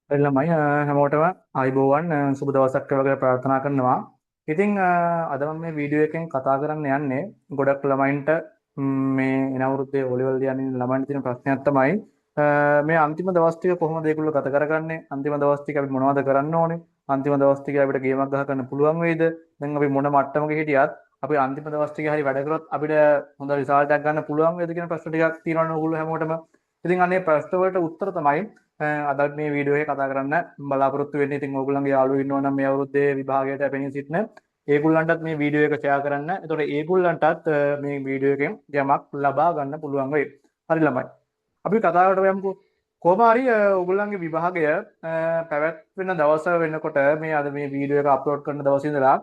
ළමයි හැමෝටම ආයිබෝවන් සුබ දවසක් වේවා කියලා ප්‍රාර්ථනා කරනවා. ඉතින් අද මම මේ වීඩියෝ එකෙන් කතා කරන්න යන්නේ ගොඩක් ළමයින්ට මේ එන අවුරුද්දේ ඔලෙවල් යන ළමයින්ට තියෙන ප්‍රශ්නයක් තමයි මේ අන්තිම දවස් ටික කොහොමද ඒගොල්ලෝ ගත කරගන්නේ? අන්තිම දවස් ටික අපි මොනවද කරන්න ඕනේ? අන්තිම දවස් ටික අපිට ගේමක් ගහ ගන්න පුළුවන් වෙයිද? දැන් අපි මොන මට්ටමක හිටියත් අපි අන්තිම දවස් ටිකේ හරි වැඩ කරොත් අපිට හොඳ රිසල්ට් එකක් ගන්න පුළුවන් වේද කියන ප්‍රශ්න ටිකක් තියෙනවනේ ඕගොල්ලෝ හැමෝටම. ඉතින් අනේ ප්‍රශ්න වලට උත්තර තමයි අදත් මේ වීඩියෝ එකේ කතා කරන්න බලාපොරොත්තු වෙන්නේ. ඉතින් ඕගොල්ලන්ගේ යාළුවෝ ඉන්නවා නම් මේ අවුරුද්දේ විභාගයට පැමිණ සිටින ඒගොල්ලන්ටත් මේ වීඩියෝ එක ෂෙයා කරන්න. එතකොට ඒගොල්ලන්ටත් මේ වීඩියෝ එකෙන් යමක් ලබා ගන්න පුළුවන් වෙයි. හරි ළමයි. අපි කතාවට යමුකෝ. කොහොම හරි ඕගොල්ලන්ගේ විභාගය පැවැත්වෙන දවස වෙනකොට මේ අද මේ වීඩියෝ එක අප්ලෝඩ් කරන දවසේ ඉඳලා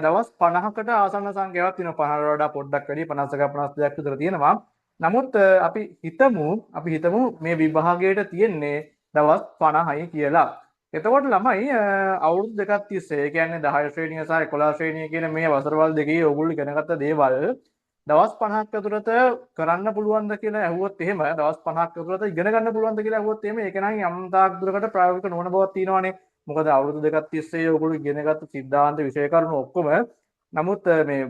දවස් 50කට ආසන්න සංඛ්‍යාවක් තියෙනවා. 50ට වඩා පොඩ්ඩක් වැඩි 50ක 52ක් විතර තියෙනවා. නමුත් අපි හිතමු මේ විභාගයට තියෙන්නේ දවස් 50යි කියලා. එතකොට ළමයි අවුරුදු දෙකක් තිස්සේ ඒ කියන්නේ 10 ශ්‍රේණිය සහ 11 ශ්‍රේණිය කියන මේ වසරවල් දෙකේ ඕගොල්ලෝ ඉගෙන ගත්ත දේවල් දවස් 50ක් ඇතුළත කරන්න පුළුවන්ද කියලා ඇහුවොත් එහෙම දවස් 50ක් ඇතුළත ඉගෙන ගන්න පුළුවන්ද කියලා ඇහුවොත් එහෙම ඒක නම් යම් තාක් දුරකට ප්‍රායෝගික නොවන බවක් තියෙනවානේ. මොකද අවුරුදු දෙකක් තිස්සේ ඕගොල්ලෝ ඉගෙන ගත්ත සිද්ධාන්ත විෂය කරුණු ඔක්කොම නමුත් මේ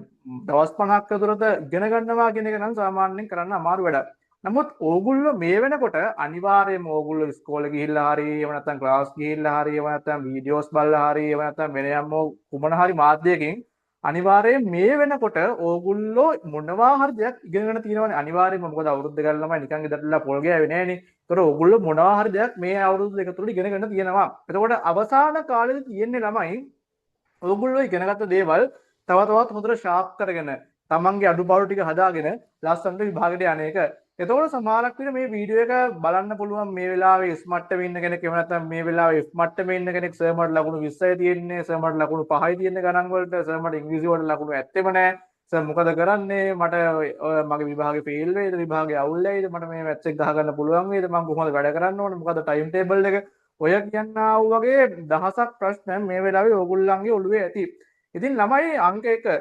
දවස් 50ක් ඇතුළත ඉගෙන ගන්නවා කියන එක නම් සාමාන්‍යයෙන් කරන්න අමාරු වැඩක්. නමුත් ඕගොල්ලෝ මේ වෙනකොට අනිවාර්යයෙන්ම ඕගොල්ලෝ ඉස්කෝලේ ගිහිල්ලා හරි එහෙම නැත්නම් ක්ලාස් ගිහිල්ලා හරි එහෙම නැත්නම් වීඩියෝස් බලලා හරි එහෙම නැත්නම් වෙන යම් කුමන හරි මාධ්‍යයකින් අනිවාර්යයෙන් මේ වෙනකොට ඕගොල්ලෝ මොනවා හරි දෙයක් ඉගෙනගෙන තියෙනවානේ අනිවාර්යයෙන්ම. මොකද අවුරුදු දෙකක් ළමයි නිකන් ඉඳලා පොල් ගෑවේ නෑනේ. ඒතකොට ඕගොල්ලෝ මොනවා හරි දෙයක් මේ අවුරුදු දෙක තුල ඉගෙනගෙන තියෙනවා. එතකොට අවසාන කාලෙදි තියෙන්නේ ළමයි ඕගොල්ලෝ ඉගෙනගත්ත දේවල් තව තවත් හොඳට ෂාප් කරගෙන තමන්ගේ අඩුපාඩු ටික හදාගෙන ලස්සනට විභාගයට යන එක. එතකොට සමහරක් විට මේ වීඩියෝ එක බලන්න පුළුවන් මේ වෙලාවේ S මට්ටමේ ඉන්න කෙනෙක් එහෙම නැත්නම් මේ වෙලාවේ F මට්ටමේ ඉන්න කෙනෙක් සර් මට ලකුණු 20යි තියෙන්නේ සර් මට ලකුණු 5යි තියෙන්නේ ගණන් වලට සර් මට ඉංග්‍රීසි වලට ලකුණු ඇත්තෙම නැහැ සර් මොකද කරන්නේ මට මගේ විභාගේ ෆේල් වෙයිද විභාගේ අවුල් වෙයිද මට මේ මැත්ස් එක ගහ ගන්න පුළුවන් වේද මම කොහොමද වැඩ කරන්න ඕනේ මොකද ටයිම් ටේබල් එක ඔය කියන්නා වූ වගේ දහසක් ප්‍රශ්න මේ වෙලාවේ ඕගොල්ලන්ගේ ඔළුවේ ඇති. ඉතින් ළමයි අංක 1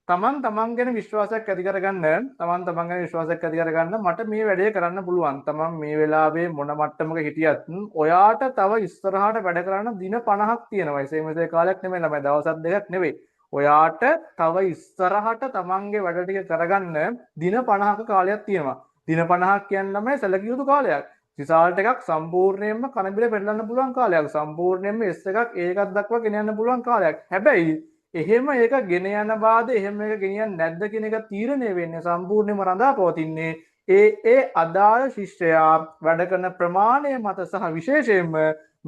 තමන් ගැන විශ්වාසයක් ඇති කරගන්න තමන් ගැන විශ්වාසයක් ඇති කරගන්න මට මේ වැඩේ කරන්න පුළුවන්. තමන් මේ වෙලාවේ මොන මට්ටමක හිටියත් ඔයාට තව ඉස්සරහට වැඩ කරන්න දින 50ක් තියෙනවා. එසේ මෙසේ කාලයක් නෙමෙයි ළමයි දවසක් දෙකක් නෙවෙයි. ඔයාට තව ඉස්සරහට තමන්ගේ වැඩ ටික කරගන්න දින 50ක කාලයක් තියෙනවා. දින 50ක් කියන්නේ ළමයි සැලකිය යුතු කාලයක්. රිසල්ට් එකක් සම්පූර්ණයෙන්ම කනබිල පෙරලන්න පුළුවන් කාලයක්. සම්පූර්ණයෙන්ම S එකක් ඒකක් දක්වා ගෙන යන්න පුළුවන් කාලයක්. හැබැයි එහෙම ඒක ගෙන යන බාද එහෙම එක ගෙනියන්නේ නැද්ද කියන එක තීරණය වෙන්නේ සම්පූර්ණයෙන්ම රඳා පවතින්නේ ඒ අදාළ ශිෂ්‍යයා වැඩ කරන ප්‍රමාණය මත සහ විශේෂයෙන්ම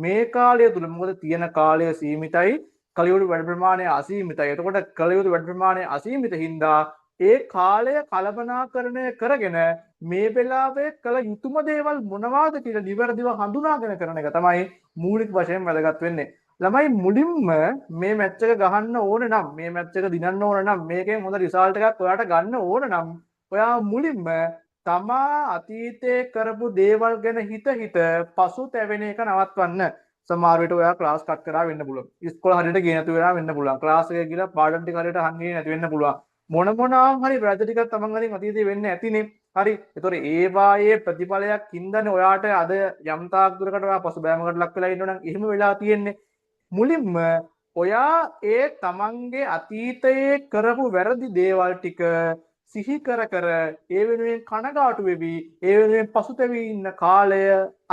මේ කාලය තුල මොකද තියෙන කාලය සීමිතයි කලියුතු වැඩ ප්‍රමාණය අසීමිතයි. එතකොට කලියුතු වැඩ ප්‍රමාණය අසීමිත හින්දා ඒ කාලය කළමනාකරණය කරගෙන මේ වෙලාවේ කළ යුතුම දේවල් මොනවාද කියලා නිවැරදිව හඳුනාගෙන කරන එක තමයි මූලික වශයෙන් වැදගත් වෙන්නේ. ළමයි මුලින්ම මේ මැච් එක ගහන්න ඕන නම් මේ මැච් එක දිනන්න ඕන නම් මේකෙන් හොඳ රිසල්ට් එකක් ඔයාට ගන්න ඕන නම් ඔයා මුලින්ම තමා අතීතයේ කරපු දේවල් ගැන හිත පසුතැවෙන එක නවත්වන්න. සමහර විට ඔයා ක්ලාස් කට් කරා වෙන්න පුළුවන්. ඉස්කෝල හරියට ගියේ නැතු වෙලා වෙන්න පුළුවන්. ක්ලාස් එකේ ගිහලා පාඩම් ටික හරියට අහන්නේ නැති වෙන්න පුළුවන්. මොනවා හරි වැරදි ටිකක් තමන් අතින් අතීතයේ වෙන්නේ ඇතිනේ. හරි. ඒතොර ඒවායේ ප්‍රතිඵලයක් හින්දානේ ඔයාට අද යම් තාක් දුරකට ඔයා පසුබෑමකට ලක් වෙලා ඉන්නවනම් එහෙම වෙලා තියෙන්නේ. මුලින්ම ඔයා ඒ තමන්ගේ අතීතයේ කරපු වැරදි දේවල් ටික සිහි කර ඒ වෙනුවෙන් කනගාටු වෙවි ඒ වෙනුවෙන් පසුතැවී ඉන්න කාලය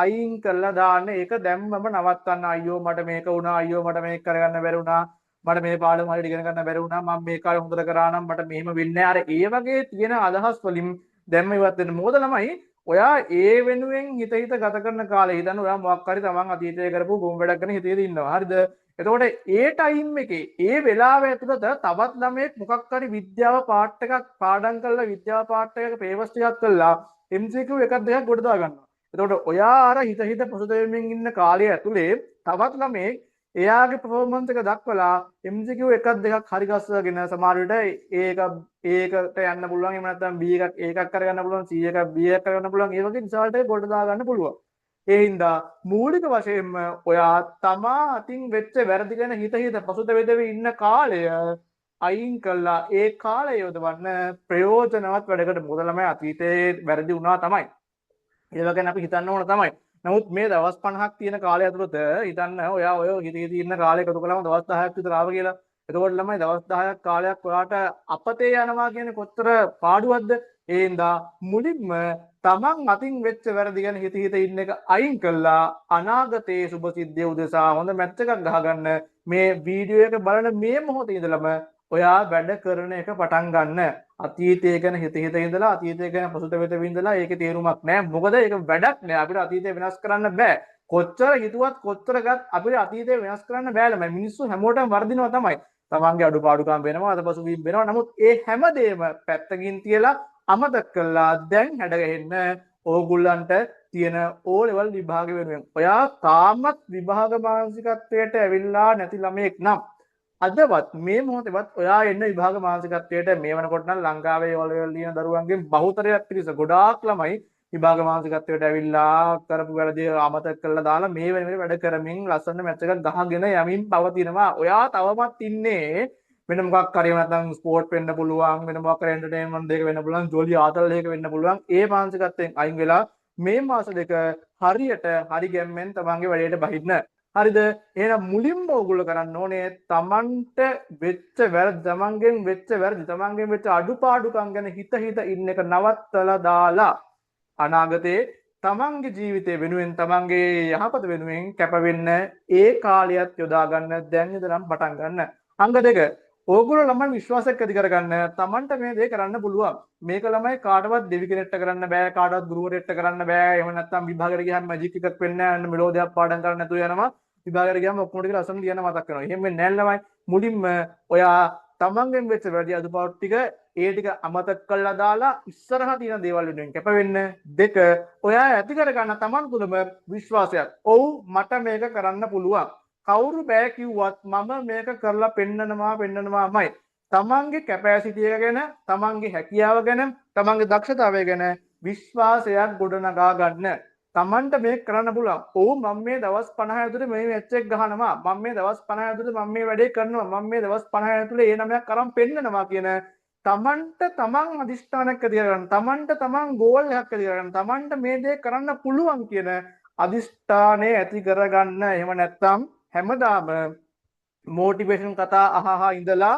අයින් කරලා දාන්න. ඒක දැම්මම නවත්තන්න. අයියෝ මට මේක වුණා, අයියෝ මට මේක කරගන්න බැරි වුණා, මට මේ පාඩම හරියට ඉගෙන ගන්න බැරි වුණා, මම මේ කාලේ හොඳට කරා නම් මට මෙහෙම වෙන්නේ නැහැ. අර ඒ වගේ තියෙන අදහස් වලින් දැම්ම ඉවත් වෙන්න. මොකද ළමයි ඔයා ඒ වෙනුවෙන් හිත ගත කරන කාලේ හිතන්න ඔයා මොකක් හරි තමන් අතීතයේ කරපු ගොම් වැඩක් ගැන හිතේ ඉන්නවා. හරිද? එතකොට ඒ ටයිම් එකේ ඒ වෙලාව ඇතුළත තවත් ළමයෙක් මොකක් හරි විද්‍යාව පාර්ට් එකක් පාඩම් කරලා විද්‍යාව පාර්ට් එකක පේපර්ස් ටිකක් කරලා MCQ එකක් දෙකක් ගොඩ දා ගන්නවා. එතකොට ඔයා අර හිත පසුතැවෙමින් ඉන්න කාලය ඇතුලේ තවත් ළමයෙක් එයාගේ පර්ෆෝමන්ස් එක දක්වලා MCQ එකක් දෙකක් හරි ගස්සගෙන සමහර විට ඒකට යන්න පුළුවන්. එහෙම නැත්නම් B එකක් ඒකක් කරගන්න පුළුවන්, C එකක් B එකක් කරගන්න පුළුවන්. ඒ වගේ රිසල්ට් එක ගොඩ දා ගන්න පුළුවන්. ඒ හින්දා මූලික වශයෙන්ම ඔයා තමා අතින් වෙච්ච වැරදි ගැන හිත පසුතැවෙ ඉන්න කාලය අයින් කළා ඒ කාලය යොදවන්න ප්‍රයෝජනවත් වැඩකට. මොකද ළමයි අතීතයේ වැරදි වුණා තමයි. ඒව ගැන අපි හිතන්න ඕන තමයි. නමුත් මේ දවස් 50ක් තියෙන කාලය ඇතුළත හිතන්න ඔයා ඔය හිතේ ඉන්න කාලේ එකතු කළාම දවස් 10ක් විතර ආව කියලා. එතකොට ළමයි දවස් 10ක් කාලයක් ඔයාට අපතේ යනවා කියන්නේ කොතර පාඩුවක්ද? ඒ හින්දා මුලින්ම තමන් අතින් වෙච්ච වැරදි ගැන හිත ඉන්න එක අයින් කළා අනාගතයේ සුබ සිද්ධිය උදෙසා හොඳ මැච් එකක් ගහගන්න මේ වීඩියෝ එක බලන මේ මොහොතේ ඉඳලම ඔයා වැඩ කරන එක පටන් ගන්න. අතීතය ගැන හිත ඉඳලා අතීතය ගැන පසුතැවෙත විඳලා ඒකේ තේරුමක් නැහැ. මොකද ඒක වැඩක් නෑ. අපිට අතීතය වෙනස් කරන්න බෑ. කොච්චර හිතුවත් කොච්චර ගත් අපිට අතීතය වෙනස් කරන්න බෑ ළමයි. මිනිස්සු හැමෝටම වර්ධිනවා තමයි. තමන්ගේ අඩුපාඩුකම් වෙනවා, අතපසුබිම් වෙනවා. නමුත් ඒ හැමදේම පැත්තකින් තියලා අමතක කළා දැන් හැඩගැහෙන්න ඕගොල්ලන්ට තියෙන O level විභාග වෙනුවෙන්. ඔයා තාමත් විභාග මානසිකත්වයට ඇවිල්ලා නැති ළමයෙක් නම් අදවත් මේ මොහොතේවත් ඔයා එන්න විභාග මානසිකත්වයට මේ වෙනකොට නම් ලංකාවේ O level ලියන දරුවන්ගෙන් බහුතරයක් පිරිස ගොඩාක් ළමයි විභාග මානසිකත්වයට ඇවිල්ලා කරපු වැරදි අමතක කරලා දාලා මේ වෙන වැඩ කරමින් ලස්සන මැච් එකක් ගහගෙන යමින් පවතිනවා. ඔයා තවමත් ඉන්නේ වෙන මොකක් හරි නැත්නම් ස්පෝර්ට් වෙන්න පුළුවන් වෙන මොකක් හරි එන්ටර්ටේන්මන්ට් දෙක වෙන්න පුළුවන් ජොලි ආතල් දෙක වෙන්න පුළුවන් ඒ මානසිකත්වයෙන් අයින් වෙලා මේ මාස දෙක හරියට හරි ගැම්මෙන් තමන්ගේ වැඩේට බහින්න. හරිද? එහෙනම් මුලින්ම ඕගොල්ලෝ කරන්න ඕනේ තමන්ට වෙච්ච වැරදි තමන්ගෙන් වෙච්ච අඩුපාඩුකම් ගැන හිත ඉන්න එක නවත්තලා දාලා අනාගතේ තමන්ගේ ජීවිතය වෙනුවෙන් තමන්ගේ යහපත වෙනුවෙන් කැප වෙන්න ඒ කාලයත් යොදා ගන්න දැන් ඉඳලම පටන් ගන්න. අංග දෙක ඕගොල්ලෝ ළමයි විශ්වාසයක් ඇති කරගන්න තමන්ට මේ දේ කරන්න පුළුවන්. මේක ළමයි කාටවත් දෙවි කෙනෙක්ට කරන්න බෑ, කාටවත් ගුරුවරයෙක්ට කරන්න බෑ. එහෙම නැත්නම් විභාගයට ගියාම මැජික් එකක් වෙන්නේ නැහැ. අන්න මෙලෝඩියක් පාඩම් කරන්න නැතුව යනවා. විභාගයට ගියාම ඔක්කොම ටික ලස්සන ලියන්න මතක් වෙනවා. එහෙම වෙන්නේ නැහැ ළමයි. මුලින්ම ඔයා තමන්ගෙන් වෙච්ච වැඩි අදුපාඩු ටික ඒ ටික අමතක කළා දාලා ඉස්සරහා තියෙන දේවල් වෙනුවෙන් කැප වෙන්න. දෙක ඔයා ඇති කරගන්න තමන් තුළම විශ්වාසයක්. ඔව් මට මේක කරන්න පුළුවන්. කවුරු බෑ කිව්වත් මම මේක කරලා පෙන්නනවාමයි. තමන්ගේ කැපැසිටි එක ගැන, තමන්ගේ හැකියාව ගැන, තමන්ගේ දක්ෂතාවය ගැන විශ්වාසයක් ගොඩනගා ගන්න. තමන්ට මේක කරන්න පුළුවන්. ඔව් මම මේ දවස් 50 ඇතුළේ මේ මැච් එක ගහනවා. මම මේ දවස් 50 ඇතුළේ මම මේ වැඩේ කරනවා. මම මේ දවස් 50 ඇතුළේ ඒ නමයක් අරන් පෙන්නනවා කියන තමන්ට තමන් අදිෂ්ඨානයක් ඇති කරගන්න. තමන්ට තමන් ගෝල් එකක් ඇති කරගන්න. තමන්ට මේ දේ කරන්න පුළුවන් කියන අදිෂ්ඨානය ඇති කරගන්න. එහෙම නැත්නම් හැමදාම මොටිවේෂන් කතා අහහා ඉඳලා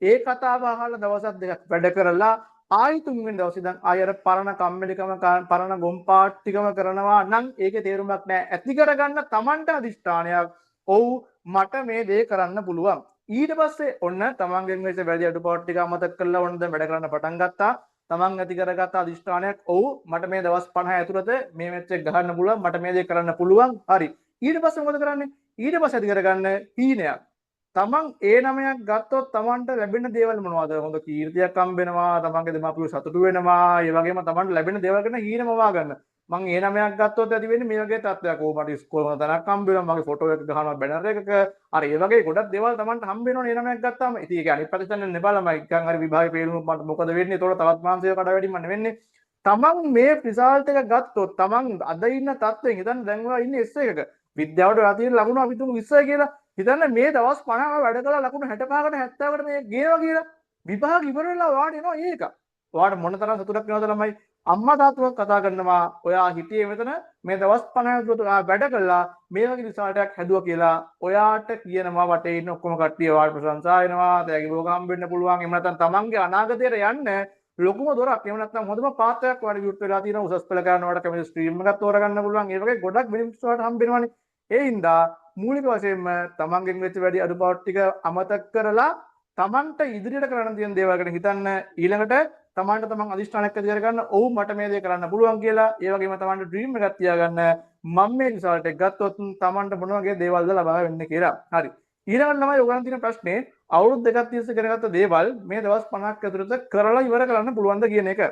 ඒ කතාව අහලා දවසක් දෙකක් වැඩ කරලා ආයි තුන්වෙනි දවසේ ඉඳන් ආය අර පරණ කම්මැලිකම පරණ ගොම්පාට්ටිකම කරනවා නම් ඒකේ තේරුමක් නැහැ. ඇති කරගන්න තමන්ට අදිෂ්ඨානයක්. ඔව් මට මේ දේ කරන්න පුළුවන්. ඊට පස්සේ ඔන්න තමන්ගෙන් වෙච්ච වැඩි අඩුපාඩු ටික අමතක කරලා ඔන්න දැන් වැඩ කරන්න පටන් ගත්තා. තමන් ඇති කරගත්ත අදිෂ්ඨානයක් ඔව් මට මේ දවස් 50 ඇතුළත මේ මැච් එක ගහන්න පුළුවන්. මට මේ දේ කරන්න පුළුවන්. හරි. ඊට පස්සේ මොකද කරන්නේ? ඊට පස්සේ ඇති කරගන්න හීනයක්. තමන් ඒ නමයක් ගත්තොත් තමන්ට ලැබෙන දේවල් මොනවද? හොඳ කීර්තියක් හම්බ වෙනවා, තමන්ගේ දෙමාපියෝ සතුටු වෙනවා, ඒ වගේම තමන්ට ලැබෙන දේවල් ගැන හීනම වාගන්න. මං ඒ නමයක් ගත්තොත් ඇති වෙන්නේ මේ වගේ තත්ත්වයක්. ඕ මට ඉස්කෝලේ හොඳ තැනක් හම්බ වෙනවා, මගේ ෆොටෝ එක ගහනවා බැනර් එකක. අර ඒ වගේ ගොඩක් දේවල් තමන්ට හම්බ වෙනවනේ ඒ නමයක් ගත්තාම. ඉතින් ඒක අනිත් පැත්තෙන් නෙබලම එකන් හරි විභාගේ පේලුම මට මොකද වෙන්නේ? ඒතකොට තවත් මානසික කඩ වැඩිම නෙවෙන්නේ. තමන් මේ රිසල්ට් එක ගත්තොත් තමන් අද ඉන්න තත්ත්වෙන් හිතන්න දැන් ඔයා ඉන්නේ S එකක. විද්‍යාවට ඔයා තියෙන ලකුණු අපි තුමු 20 කියලා. හිතන්න මේ දවස් 50 වැඩ කළා ලකුණු 65කට 70කට මේ ගේනවා කියලා. විභාග ඉවර වෙලා ඔයාට එනවා ඒක. ඔයාට මොන තරම් සතුටක් වෙනවද ළමයි? අම්මා තාත්තවත් කතා කරනවා ඔයා හිටියේ මෙතන මේ දවස් 50 තුළ ඔයා වැඩ කළා මේ වගේ රිසල්ට් එකක් හැදුවා කියලා ඔයාට කියනවා වටේ ඉන්න ඔක්කොම කට්ටිය ඔයාට ප්‍රශංසා වෙනවා. තෑගි භෝග හම්බෙන්න පුළුවන්. එහෙම නැත්නම් තමන්ගේ අනාගතයට යන්න ලොකුම දොරක්. එහෙම නැත්නම් හොඳම පාත්‍රයක් ඔයාලට විවෘත වෙලා තියෙනවා. උසස් පෙළ කරනවට කැමති ස්ට්‍රීම් එකක් තෝරගන්න පුළුවන්. ඒ වගේ ගොඩක් බෙනිෆිට්ස් ඔයාලට හම්බ වෙනවානේ. ඒ හින්දා මූලික වශයෙන්ම තමන්ගෙන් වෙච්ච වැඩි අඩුපාඩු ටික අමතක කරලා තමන්ට ඉදිරියට කරන්න තියෙන දේවල් ගැන හිතන්න. ඊළඟට තමන්ට තමන් අදිෂ්ඨානයක් ඇති කරගන්න. ඔව් මට මේ දේ කරන්න පුළුවන් කියලා. ඒ වගේම තමන්ට ඩ්‍රීම් එකක් තියාගන්න. මම මේ රිසල්ට් එක ගත්තොත් තමන්ට මොන වගේ දේවල්ද ලබා වෙන්නේ කියලා. හරි. ඊළඟට තමයි ඔයගලන් තියෙන ප්‍රශ්නේ අවුරුදු දෙකක් තිස්සේ කරගත්ත දේවල් මේ දවස් 50ක් ඇතුළත කරලා ඉවර කරන්න පුළුවන්ද කියන එක.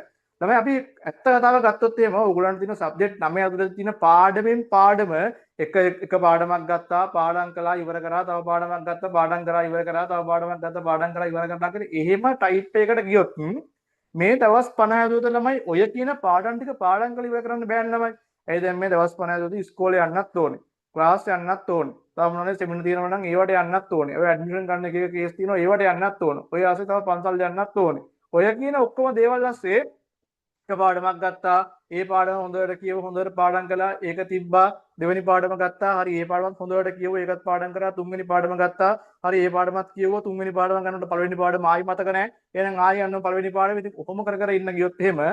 තමයි අපි ඇත්ත කතාව ගත්තොත් එහෙම ඔයගලන්ට තියෙන සබ්ජෙක්ට් 9 ඇතුළත තියෙන පාඩමෙන් පාඩම එක පාඩමක් ගත්තා පාඩම් කළා ඉවර කරා තව පාඩමක් ගත්තා පාඩම් කරා ඉවර කරා තව පාඩමක් ගත්තා පාඩම් කරා ඉවර කරා කියලා එහෙම ටයිප් එකකට ගියොත් මේ දවස් 50 ඇතුළත ළමයි ඔය කියන පාඩම් ටික පාඩම් කරලා ඉවර කරන්න බෑනේ ළමයි. ඒ දැන් මේ දවස් 50 ඇතුළත ඉස්කෝලේ යන්නත් ඕනේ. ක්ලාස් යන්නත් ඕනේ. තව මොනවානේ සෙමිනාර් තියෙනවා නම් ඒවට යන්නත් ඕනේ. ඔය ඇඩ්මිෂන් ගන්න එක කේස් තියෙනවා ඒවට යන්නත් ඕනේ. ඔය ආසේ තව පන්සල් යන්නත් ඕනේ. ඔය කියන ඔක්කොම දේවල් ඇස්සේ එක පාඩමක් ගත්තා ඒ පාඩම හොඳට කියව හොඳට පාඩම් කළා ඒක තිබ්බා දෙවෙනි පාඩම ගත්තා හරි ඒ පාඩමත් හොඳට කියව ඒකත් පාඩම් කරා තුන්වෙනි පාඩම ගත්තා හරි ඒ පාඩමත් කියව තුන්වෙනි පාඩම ගන්නකොට පළවෙනි පාඩම ආයි මතක නැහැ එහෙනම් ආයි යන්න පළවෙනි පාඩම ඉතින් කොහොම කර කර ඉන්න ගියොත් එහෙම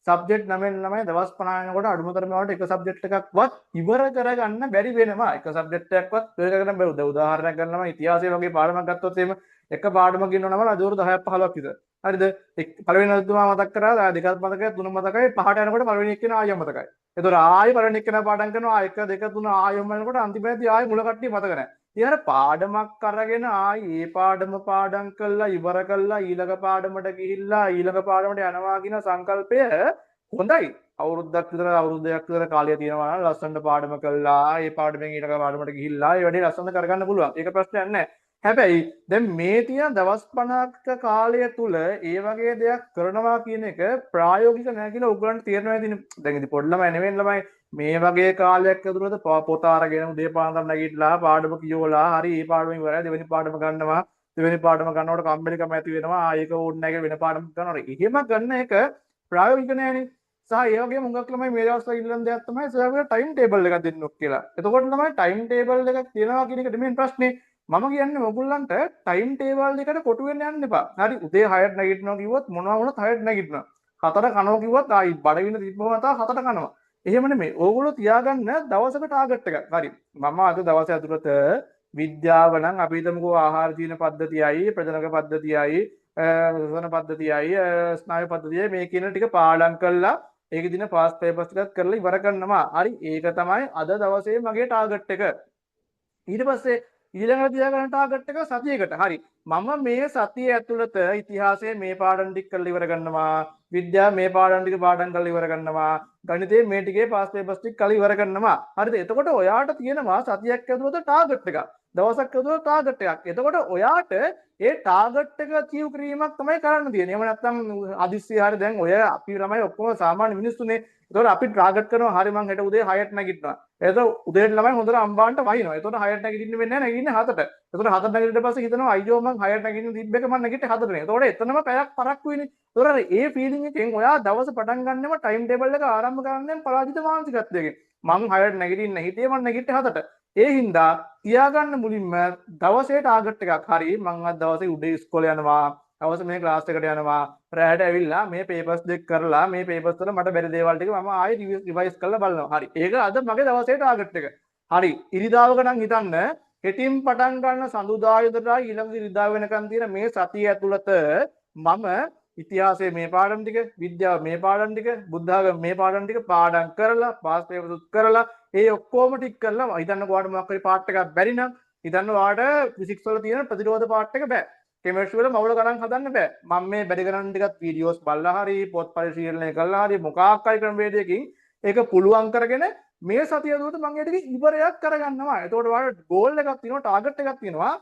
සබ්ජෙක්ට් 9 ළමයි දවස් 50 යනකොට අඩුම තරමේ වලට එක සබ්ජෙක්ට් එකක්වත් ඉවර කරගන්න බැරි වෙනවා එක සබ්ජෙක්ට් එකක්වත් ඉවර කරගන්න බැරි උදාහරණයක් ගන්නවා ඉතිහාසය වගේ පාඩමක් ගත්තොත් එහෙම එක පාඩමක් ඉන්නවනම් අදවරු 10ක් 15ක් විතර හරිද පළවෙනි අතුමා මතක් කරා දෙකක් මතකයි තුන මතකයි පහට යනකොට පළවෙනි එක්කෙනා ආයෙ මතකයි. ඒතකොට ආයෙ පළවෙනි එක්කෙනා පාඩම් කරනවා 1 2 3 ආයෙ යනකොට අන්තිමේදී ආයෙ මුල කට්ටිය මතක නැහැ. ඉතින් පාඩමක් අරගෙන ආයෙ ඒ පාඩම පාඩම් කළා ඉවර කළා ඊළඟ පාඩමට ගිහිල්ලා ඊළඟ පාඩමට යනවා කියන සංකල්පය හොඳයි. අවුරුද්දක් විතර අවුරුදු දෙකක් විතර කාලය තියෙනවා නම් ලස්සනට පාඩම කළා ඒ පාඩමෙන් ඊළඟ පාඩමට ගිහිල්ලා ඒ වැඩේ ලස්සනට කරගන්න පුළුවන්. ඒක ප්‍රශ්නයක් නැහැ. හැබැයි දැන් මේ තියෙන දවස් 50ක කාලය තුල ඒ වගේ දෙයක් කරනවා කියන එක ප්‍රායෝගික නැහැ කියලා ඔයගලන්ට තේරෙනවා ඉතින් දැන් ඉතින් පොඩි ළමයි නෙවෙයි ළමයි මේ වගේ කාලයක් ඇතුළත පොත අරගෙන උදේ පාන්දර නැගිටලා පාඩම කියවලා හරි මේ පාඩම ඉවරයි දෙවෙනි පාඩම ගන්නවා දෙවෙනි පාඩම ගන්නකොට කම්මැලිකම ඇති වෙනවා ඒක ඕනේ නැහැ කියලා වෙන පාඩමක් ගන්නවා එහෙම ගන්න එක ප්‍රායෝගික නෑනේ සහ ඒ වගේම හුඟක් ළමයි මේ දවස්වල ඉල්ලන දෙයක් තමයි සර්වර් ටයිම් ටේබල් එකක් දෙන්නොත් කියලා. එතකොට තමයි ටයිම් ටේබල් එකක් තියනවා කියන එක දෙමෙන් ප්‍රශ්නේ. මම කියන්නේ ඔයගොල්ලන්ට ටයිම් ටේබල් එකට කොටු වෙන්න යන්න එපා. හරි උදේ 6ට නැගිටිනවා කිව්වොත් මොනවා වුණත් 6ට නැගිටිනවා. 4ට කනවා කිව්වොත් ආයි බඩගින්න තිබ්බම තා 4ට කනවා. එහෙම නෙමෙයි. ඕගොල්ලෝ තියාගන්න දවසක ටාගට් එකක්. හරි. මම අද දවස් ඇතුළත විද්‍යාව නම් අපි හිතමුකෝ ආහාර ජීවන පද්ධතියයි ප්‍රජනක පද්ධතියයි සසන පද්ධතියයි ස්නායු පද්ධතියයි මේ කියන ටික පාඩම් කළා ඒක දින පාස් පේපර්ස් ටිකක් කරලා ඉවර කරනවා. හරි ඒක තමයි අද දවසේ මගේ ටාගට් එක. ඊට පස්සේ ඊළඟට තියාගන්න ටාගට් එක සතියකට. හරි. මම මේ සතිය ඇතුළත ඉතිහාසයේ මේ පාඩම් ටික කරලා ඉවර කරනවා. විද්‍යාව මේ පාඩම් ටික පාඩම් කරලා ඉවර කරනවා. ගණිතයේ මේ ටිකේ පාස් පේපර්ස් ටික කරලා ඉවර කරනවා. හරිද? එතකොට ඔයාට තියෙනවා සතියක් ඇතුළත ටාගට් එකක්. දවසක් ඇතුළත ටාගට් එකක්. එතකොට ඔයාට ඒ ටාගට් එක අචීව් කිරීමක් තමයි කරන්න තියෙන්නේ. එහෙම නැත්නම් අදිස්සිය හරි දැන් ඔය අපි ළමයි ඔක්කොම සාමාන්‍ය මිනිස්සුනේ. එතකොට අපි ටාගට් කරනවා හරි මං හෙට උදේ 6ට නැගිටිනවා. එතකොට උදේට ළමයි හොඳට අම්බාන්ට වහිනවා. එතකොට 6ට නැගිටින්න වෙන්නේ නැහැ නැගිටින්නේ 7ට. එතකොට 7ට නැගිටින්න පස්සේ හිතනවා අයියෝ මං 6ට නැගිටින්න තිබ්බ එක මං නැගිට්ටේ 7ට. එතකොට එතනම පැයක් පරක්කු වෙන්නේ. එතකොට ඒ ෆීලිං එකෙන් ඔයා දවස පටන් ගන්නෙම ටයිම් ටේබල් එක ආරම්භ කරන්නේ පරාජිත මානසිකත්වයකින්. මං 6ට නැගිටින්න හිටියේ මං නැගිට්ටේ 7ට. ඒ හින්දා තියාගන්න මුලින්ම දවසේ ටාගට් එකක්. හරි මං අද දවසේ උදේ ඉස්කෝලේ යනවා. දවසේ මේ ක්ලාස් එකට යනවා. රැයට ඇවිල්ලා මේ පේපර්ස් දෙක කරලා මේ පේපර්ස් වල මට බැරි දේවල් ටික මම ආයෙ රිවයිස් කරලා බලනවා. හරි. ඒක අද මගේ දවසේ ටාගට් එක. හරි. ඉරිදාවක නම් හිතන්න හෙටින් පටන් ගන්න සඳුදා ඉඳලා ඊළඟ ඉරිදා වෙනකන් තියෙන මේ සතිය ඇතුළත මම ඉතිහාසයේ මේ පාඩම් ටික, විද්‍යාව මේ පාඩම් ටික, බුද්ධ ආගම මේ පාඩම් ටික පාඩම් කරලා පාස් පේපර්ස් කරලා ඒ ඔක්කොම ටික කරලා හිතන්නකෝ ඔයාලට මොකක් හරි පාර්ට් එකක් බැරි නම් හිතන්න ඔයාලට ෆිසික්ස් වල තියෙන ප්‍රතිරෝධ පාර්ට් එක බෑ. කෙමිස්ට්‍රි වල මවුල ගණන් හදන්න බෑ. මම මේ බැරි ගණන් ටිකත් වීඩියෝස් බලලා හරි පොත් පරිශීලනය කරලා හරි මොකක් හරි ක්‍රමවේදයකින් ඒක පුළුවන් කරගෙන මේ සතිය ඇතුළත මම ඒ ටික ඉවරයක් කරගන්නවා. එතකොට ඔයාලට ගෝල් එකක් තියෙනවා, ටාගට් එකක් තියෙනවා.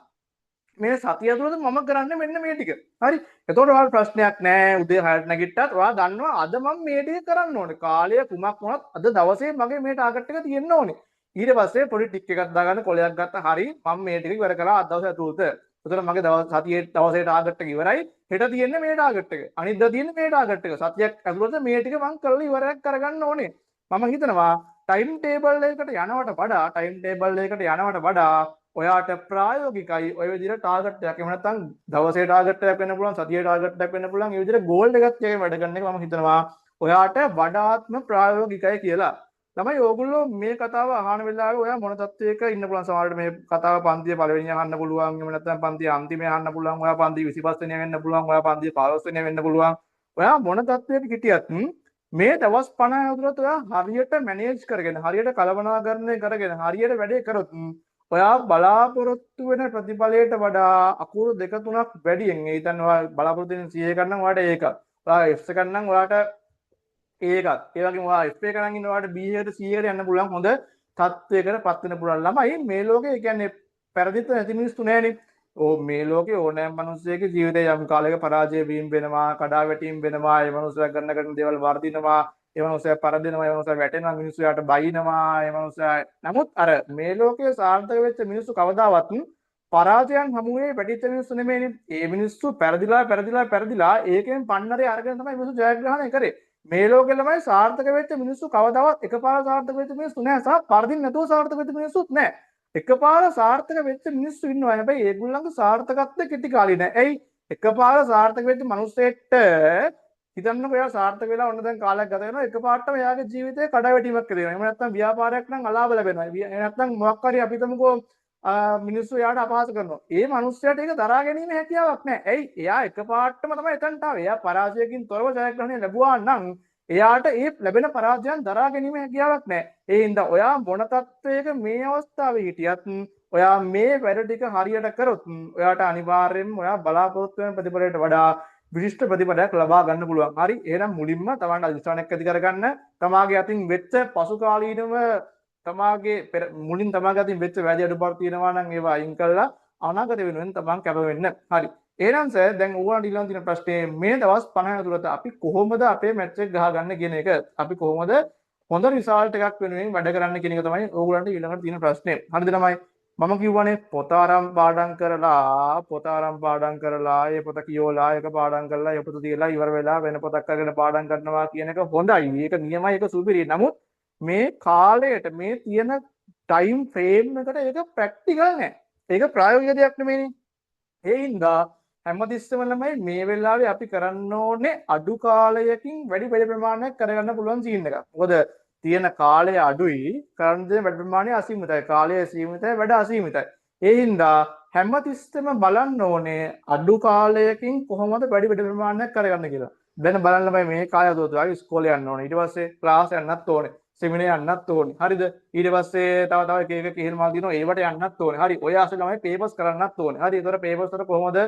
මේ සතිය ඇතුළත මම කරන්නේ මෙන්න මේ ටික. හරි. එතකොට ඔයාලට ප්‍රශ්නයක් නැහැ. උදේ 6ට නැගිට්ටත් ඔයා දන්නවා අද මම මේ ටික කරන්න ඕනේ. කාලය කුමක් වුණත් අද දවසේ මගේ මේ ටාගට් එක තියෙන්න ඕනේ. ඊට පස්සේ පොඩි ටික් එකක් දාගන්න කොලයක් ගත්තා. හරි. මම මේ ටික ඉවර කළා අද දවසේ ඇතුළත. එතකොට මගේ සතියේ දවසේ ටාගට් එක ඉවරයි. හෙට තියෙන්නේ මේ ටාගට් එක. අනිද්දා තියෙන්නේ මේ ටාගට් එක. සතියක් ඇතුළත මේ ටික මම කරලා ඉවරයක් කරගන්න ඕනේ. මම හිතනවා ටයිම් ටේබල් එකකට යනවට වඩා ඔයාට ප්‍රායෝගිකයි ඔය විදිහට ටාගට් එකක් එහෙම නැත්නම් දවසේ ටාගට් එකක් වෙන්න පුළුවන් සතියේ ටාගට් එකක් වෙන්න පුළුවන් ඒ විදිහට ගෝල් එකක් එකේ වැඩ කරන එක මම හිතනවා ඔයාට වඩාත්ම ප්‍රායෝගිකයි කියලා. තමයි ඕගොල්ලෝ මේ කතාව අහන වෙලාවේ ඔයා මොන තත්ත්වයක ඉන්න පුළුවන් සමහරවිට මේ කතාව පන්තියේ පළවෙනි අහන්න පුළුවන් එහෙම නැත්නම් පන්තියේ අන්තිමේ අහන්න පුළුවන් ඔයා පන්තියේ 25 වෙනියා වෙන්න පුළුවන් ඔයා පන්තියේ 15 වෙනියා වෙන්න පුළුවන් ඔයා මොන තත්ත්වයක හිටියත් මේ දවස් 50 ඇතුළත ඔයා හරියට මැනේජ් කරගෙන හරියට කළමනාකරණය කරගෙන හරියට වැඩේ කරොත් ඔයා බලාපොරොත්තු වෙන ප්‍රතිඵලයට වඩා අකුරු දෙක තුනක් වැඩියෙන් ඒ හිතන්න ඔයා බලාපොරොත්තු වෙන 100 එකක් නම් ඔයාට ඒකක්. ඔයා F එකක් නම් ඔයාට ඒකත්. ඒ වගේම ඔයා F එකක් නම් ඉන්න ඔයාට B එකට C එකට යන්න පුළුවන් හොඳ තත්වයකට පත් වෙන්න පුළුවන් ළමයි මේ ලෝකේ කියන්නේ පෙරදිත් නැති මිනිස්සු නෑනේ. මේ ලෝකේ ඕනෑම මිනිස්සෙගේ ජීවිතේ යම් කාලයක පරාජය වීම වෙනවා, කඩා වැටීම් වෙනවා, ඒ මිනිස්සයා කරන දේවල් වර්ධිනවා, ඒ මිනිස්සයා පරදිනවා, ඒ මිනිස්සයා වැටෙනවා, මිනිස්සු යාට බයිනවා, ඒ මිනිස්සයා නමුත් අර මේ ලෝකයේ සාර්ථක වෙච්ච මිනිස්සු කවදාවත් පරාජයන් හමුවේ වැටිච්ච මිනිස්සු නෙමෙයිනේ. ඒ මිනිස්සු පෙරදිලා ඒකෙන් පන්නරේ අරගෙන තමයි මිනිස්සු ජයග්‍රහණය කරේ. මේ ලෝකෙ ළමයි සාර්ථක වෙච්ච මිනිස්සු කවදාවත් එකපාර සාර්ථක වෙච්ච මිනිස්සු නෑ සහ පරදින් නැතුව සාර්ථක වෙච්ච මිනිස්සුත් නෑ. එකපාර සාර්ථක වෙච්ච මිනිස්සු ඉන්නවා. හැබැයි ඒගොල්ලන්ගේ සාර්ථකත්වය කෙටි කාලේ නෑ. ඇයි? එකපාර සාර්ථක වෙච්ච මිනිස්සෙක්ට හිතන්නකෝ එයා සාර්ථක වෙලා ඔන්න දැන් කාලයක් ගත වෙනවා එකපාරටම එයාගේ ජීවිතේ කඩාවැටීමක් වෙනවා. එහෙම නැත්නම් ව්‍යාපාරයක් නම් අලාභ ලැබෙනවා. එහෙම නැත්නම් මොකක් හරි අපි හිතමුකෝ මිනිස්සු එයාට අපහාස කරනවා. ඒ මිනිස්සයාට ඒක දරා ගැනීම හැකියාවක් නැහැ. ඇයි? එයා එකපාරටම තමයි එතනට ආවේ. එයා පරාජයකින් තොරව ජයග්‍රහණය ලැබුවා නම් එයාට ඒ ලැබෙන පරාජයන් දරා ගැනීම හැකියාවක් නැහැ. ඒ හින්දා ඔයා මොන තත්වයක මේ අවස්ථාවේ හිටියත් ඔයා මේ වැඩ ටික හරියට කරොත් ඔයාට අනිවාර්යයෙන්ම ඔයා බලාපොරොත්තු වෙන ප්‍රතිඵලයට වඩා විශිෂ්ට ප්‍රතිඵලයක් ලබා ගන්න පුළුවන්. හරි. එහෙනම් මුලින්ම තමන්ට අධිෂ්ඨානයක් ඇති කරගන්න. තමාගේ අතින් වෙච්ච පසු කාලීනව තමාගේ මුලින් තමාගේ අතින් වෙච්ච වැරදි අඩුපාඩු තියෙනවා නම් ඒවා අයින් කරලා අනාගත වෙනුවෙන් තමන් කැප වෙන්න. හරි. එහෙනම් සර් දැන් ඕගොල්ලන්ට ඊළඟ තියෙන ප්‍රශ්නේ මේ දවස් 50 ඇතුළත අපි කොහොමද අපේ මැච් එක ගහගන්න කියන එක. අපි කොහොමද හොඳ රිසල්ට් එකක් වෙනුවෙන් වැඩ කරන්න කියන එක තමයි ඕගොල්ලන්ට ඊළඟට තියෙන ප්‍රශ්නේ. හරිද ළමයි? මම කිව්වනේ පොත ආරම් පාඩම් කරලා ඒ පොත කියවලා ඒක පාඩම් කරලා ඒ පොත තියලා ඉවර වෙලා වෙන පොතක් අරගෙන පාඩම් කරනවා කියන එක හොඳයි. ඒක නියමයි, ඒක සුපිරි. නමුත් මේ කාලයට මේ තියෙන ටයිම් ෆ්‍රේම් එකට ඒක ප්‍රැක්ටිකල් නෑ. ඒක ප්‍රායෝගික දෙයක් නෙමෙයිනේ. ඒ හින්දා හැමතිස්සෙම ළමයි මේ වෙලාවේ අපි කරන්න ඕනේ අඩු කාලයකින් වැඩි වැඩ ප්‍රමාණයක් කරගන්න පුළුවන් සීන් එකක්. මොකද තියෙන කාලය අඩුයි, කරන්න දෙන වැඩ ප්‍රමාණය අසීමිතයි. කාලය සීමිතයි, වැඩ අසීමිතයි. ඒ හින්දා හැමතිස්සෙම බලන්න ඕනේ අඩු කාලයකින් කොහොමද වැඩි වැඩ ප්‍රමාණයක් කරගන්න කියලා. දැන් බලන්න ළමයි මේ කාලය තුළ ඉස්කෝලේ යන්න ඕනේ. ඊට පස්සේ ක්ලාස් යන්නත් ඕනේ. සෙමිනාර් යන්නත් ඕනේ. හරිද? ඊට පස්සේ තව එක එක කේල් මාල් දිනනවා ඒවට යන්නත් ඕනේ. හරි. ඔය ආසෙ ළමයි පේපර්ස් කරන්නත් ඕනේ. හරි. ඒතර පේපර්ස් වල කොහොමද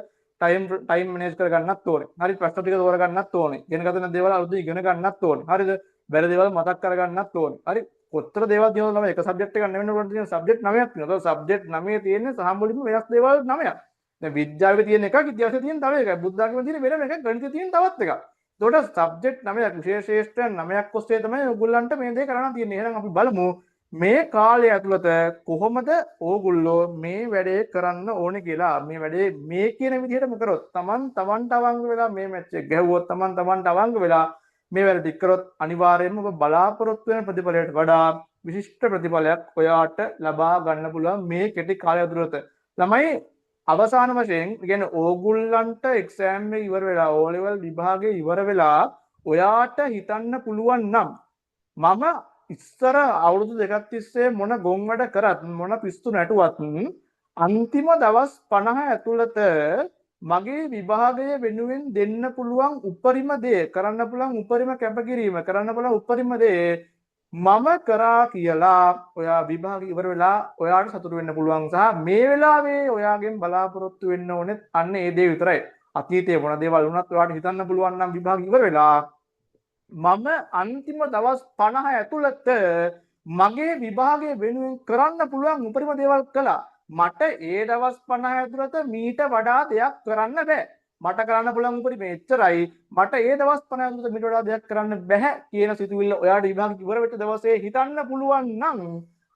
ටයිම් මැනේජ් කරගන්නත් ඕනේ. හරි. ප්‍රශ්න ටික තෝරගන්නත් ඕනේ. ඉගෙන ගන්න දේවල් අලුත් ඉගෙන ගන්නත් ඕනේ. හරිද? බැරි දේවල් මතක් කරගන්නත් ඕනේ. හරි. කොතර දේවල් දිනවල ළමයි එක සබ්ජෙක්ට් එකක් නෙවෙන්න පුළුවන් තියෙන සබ්ජෙක්ට් 9ක් තියෙනවා. ඒතකොට සබ්ජෙක්ට් 9 තියෙන්නේ සහ මුලින්ම වෙනස් දේවල් 9ක්. දැන් විද්‍යාවේ තියෙන එකක්, ඉතිහාසයේ තියෙන තව එකක්, බුද්ධ ධර්මයේ තියෙන වෙනම එකක්, ගණිතයේ තියෙන තවත් එකක්. ඒකට සබ්ජෙක්ට් 9ක් විශේෂ ශේෂ්ත්‍ර 9ක් ඔස්සේ තමයි ඔයගොල්ලන්ට මේ දේ කරන්න තියෙන්නේ. එහෙනම් අපි බලමු මේ කාලය ඇතුළත කොහොමද ඕගොල්ලෝ මේ වැඩේ කරන්න ඕනේ කියලා. මේ වැඩේ මේ කියන විදිහටම කරොත් තමන්ට අවංග වෙලා මේ මැච් එක ගැහුවොත් තමන්ට අවංග වෙලා මේ වැඩ ටික කරොත් අනිවාර්යයෙන්ම ඔබ බලාපොරොත්තු වෙන ප්‍රතිඵලයට වඩා විශිෂ්ට ප්‍රතිඵලයක් ඔයාට ලබා ගන්න පුළුවන් මේ කෙටි කාලය ඇතුළත. ළමයි අවසාන වශයෙන් කියන්නේ ඕගොල්ලන්ට එක්සෑම් එක ඉවර වෙලා O level විභාගය ඉවර වෙලා ඔයාට හිතන්න පුළුවන් නම් මම ඉස්සර අවුරුදු දෙකක් තිස්සේ මොන ගොන් වැඩ කරත් මොන පිස්සු නැටුවත් අන්තිම දවස් 50 ඇතුළත මගේ විභාගය වෙනුවෙන් දෙන්න පුළුවන් උපරිම දේ කරන්න පුළුවන් උපරිම කැපකිරීම කරන්න පුළුවන් උපරිම දේ මම කරා කියලා ඔයා විභාගය ඉවර වෙලා ඔයාට සතුටු වෙන්න පුළුවන් සහ මේ වෙලාවේ ඔයාගෙන් බලාපොරොත්තු වෙන්න ඕනේ අන්න ඒ දේ විතරයි. අතීතයේ මොන දේවල් වුණත් ඔයාට හිතන්න පුළුවන් නම් විභාගය ඉවර වෙලා මම අන්තිම දවස් 50 ඇතුළත මගේ විභාගය වෙනුවෙන් කරන්න පුළුවන් උපරිම දේවල් කළා. මට ඒ දවස් 50 ඇතුළත මීට වඩා දෙයක් කරන්න බෑ. මට කරන්න පුළුවන් උපරිම එච්චරයි. මට ඒ දවස් 50 ඇතුළත මීට වඩා දෙයක් කරන්න බෑ කියන සිතුවිල්ල ඔයාට විභාගය ඉවර වෙච්ච දවසේ හිතන්න පුළුවන් නම්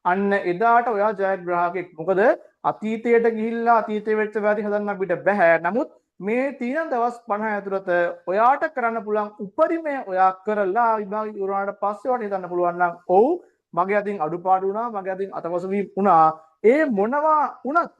අන්න එදාට ඔයා ජයග්‍රාහකෙක්. මොකද අතීතයට ගිහිල්ලා අතීතයේ වෙච්ච වැරදි හදන්න අපිට බෑ. නමුත් මේ තියෙන දවස් 50 ඇතුළත ඔයාට කරන්න පුළුවන් උපරිමය ඔයා කරලා විභාගය ඉවර වුණාට පස්සේ ඔයාට හිතන්න පුළුවන් නම් ඔව් මගේ අතින් අඩුපාඩු වුණා, මගේ අතින් අතපසුවීම් වුණා. ඒ මොනවා වුණත්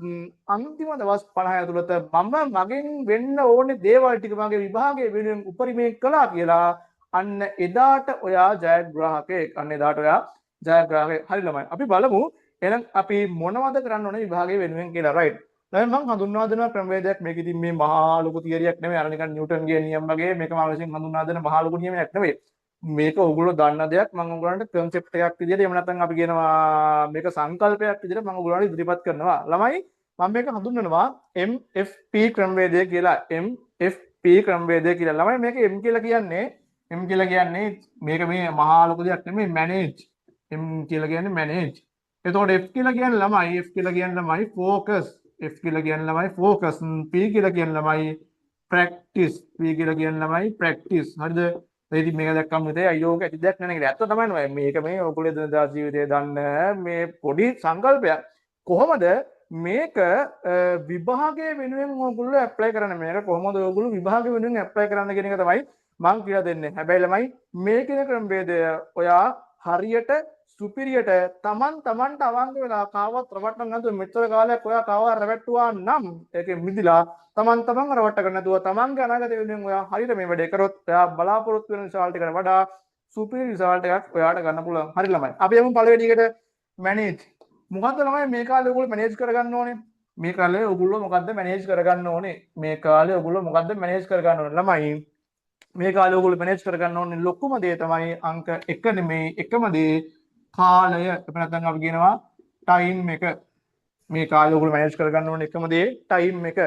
අන්තිම දවස් 50 ඇතුළත මම මගෙන් වෙන්න ඕනේ දේවල් ටික මගේ විභාගයේ වෙනුවෙන් උපරිමයෙන් කළා කියලා අන්න එදාට ඔයා ජයග්‍රාහකයෙක්. අන්න එදාට ඔයා ජයග්‍රාහකයෙක්. හරි ළමයි. අපි බලමු එහෙනම් අපි මොනවද කරන්න ඕනේ විභාගයේ වෙනුවෙන් කියලා. රයිට්. දැන් මම හඳුන්වා දෙන ක්‍රමවේදයක් මේක ඉතින් මේ මහා ලොකු තියරියක් නෙමෙයි. අර නිකන් නිව්ටන්ගේ නියම වගේ මේක මම විසින් හඳුන්වා දෙන මහා ලොකු නියමයක් නෙමෙයි. මේක ඔයගොල්ලෝ දන්න දෙයක්. මම ඔයගොල්ලන්ට concept එකක් විදිහට එහෙම නැත්නම් අපි කියනවා මේක සංකල්පයක් විදිහට මම ඔයගොල්ලන්ට ඉදිරිපත් කරනවා. ළමයි මම මේක හඳුන්වනවා MFP ක්‍රමවේදය කියලා. MFP ක්‍රමවේදය කියලා. ළමයි මේක M කියලා කියන්නේ මේක මේ මහා ලොකු දෙයක් නෙමෙයි manage. M කියලා කියන්නේ manage. එතකොට F කියලා කියන්නේ ළමයි F කියලා කියන්නේ ළමයි focus. F කියලා කියන්නේ ළමයි focus. P කියලා කියන්නේ ළමයි practice. P කියලා කියන්නේ ළමයි practice. හරිද? ඉතින් මේක දැක්කම හිතේ අයියෝ ඒක ඇති දෙයක් නෑ නේද? ඇත්ත තමයි නේද? මේක මේ ඔයගොල්ලෝ දවස් ජීවිතයේ දන්න මේ පොඩි සංකල්පයක්. කොහොමද මේක විභාගයේ වෙනුවෙන් ඔයගොල්ලෝ ඇප්ලයි කරන්නේ? මේක කොහොමද ඔයගොල්ලෝ විභාගයේ වෙනුවෙන් ඇප්ලයි කරන්න කියන එක තමයි මං කියලා දෙන්නේ. හැබැයි ළමයි මේ කියන ක්‍රමවේදය ඔයා හරියට සුපිරියට තමන්ට අවංක වෙලා කාවත් රවට්ටන්න නැතුව මෙච්චර කාලයක් ඔයා කාව රවට්ටුවා නම් ඒකෙන් මිදිලා තමන් රවට්ට ගන්න නැතුව තමන්ගේ අනාගත වෙනුවෙන් ඔයා හරියට මේ වැඩේ කරොත් ඔයා බලාපොරොත්තු වෙන රිසල්ට් එකට වඩා සුපිරි රිසල්ට් එකක් ඔයාට ගන්න පුළුවන්. හරි ළමයි. අපි යමු පළවෙනි එකට මැනේජ්. මොකද්ද ළමයි මේ කාලේ ඔයගොල්ලෝ මැනේජ් කරගන්න ඕනේ? මේ කාලේ ඔයගොල්ලෝ මොකද්ද මැනේජ් කරගන්න ඕනේ? මේ කාලේ ඔයගොල්ලෝ මොකද්ද මැනේජ් කරගන්න ඕනේ? ළමයි මේ කාලේ ඔයගොල්ලෝ මැනේජ් කරගන්න ඕනේ ලොකුම දේ තමයි අංක 1 නෙමෙයි එකම දේ කාලය. එහෙම නැත්නම් අපි කියනවා ටයිම් එක. මේ කාලේ ඔයගොල්ලෝ මැනේජ් කරගන්න ඕනේ එකම දේ ටයිම් එක.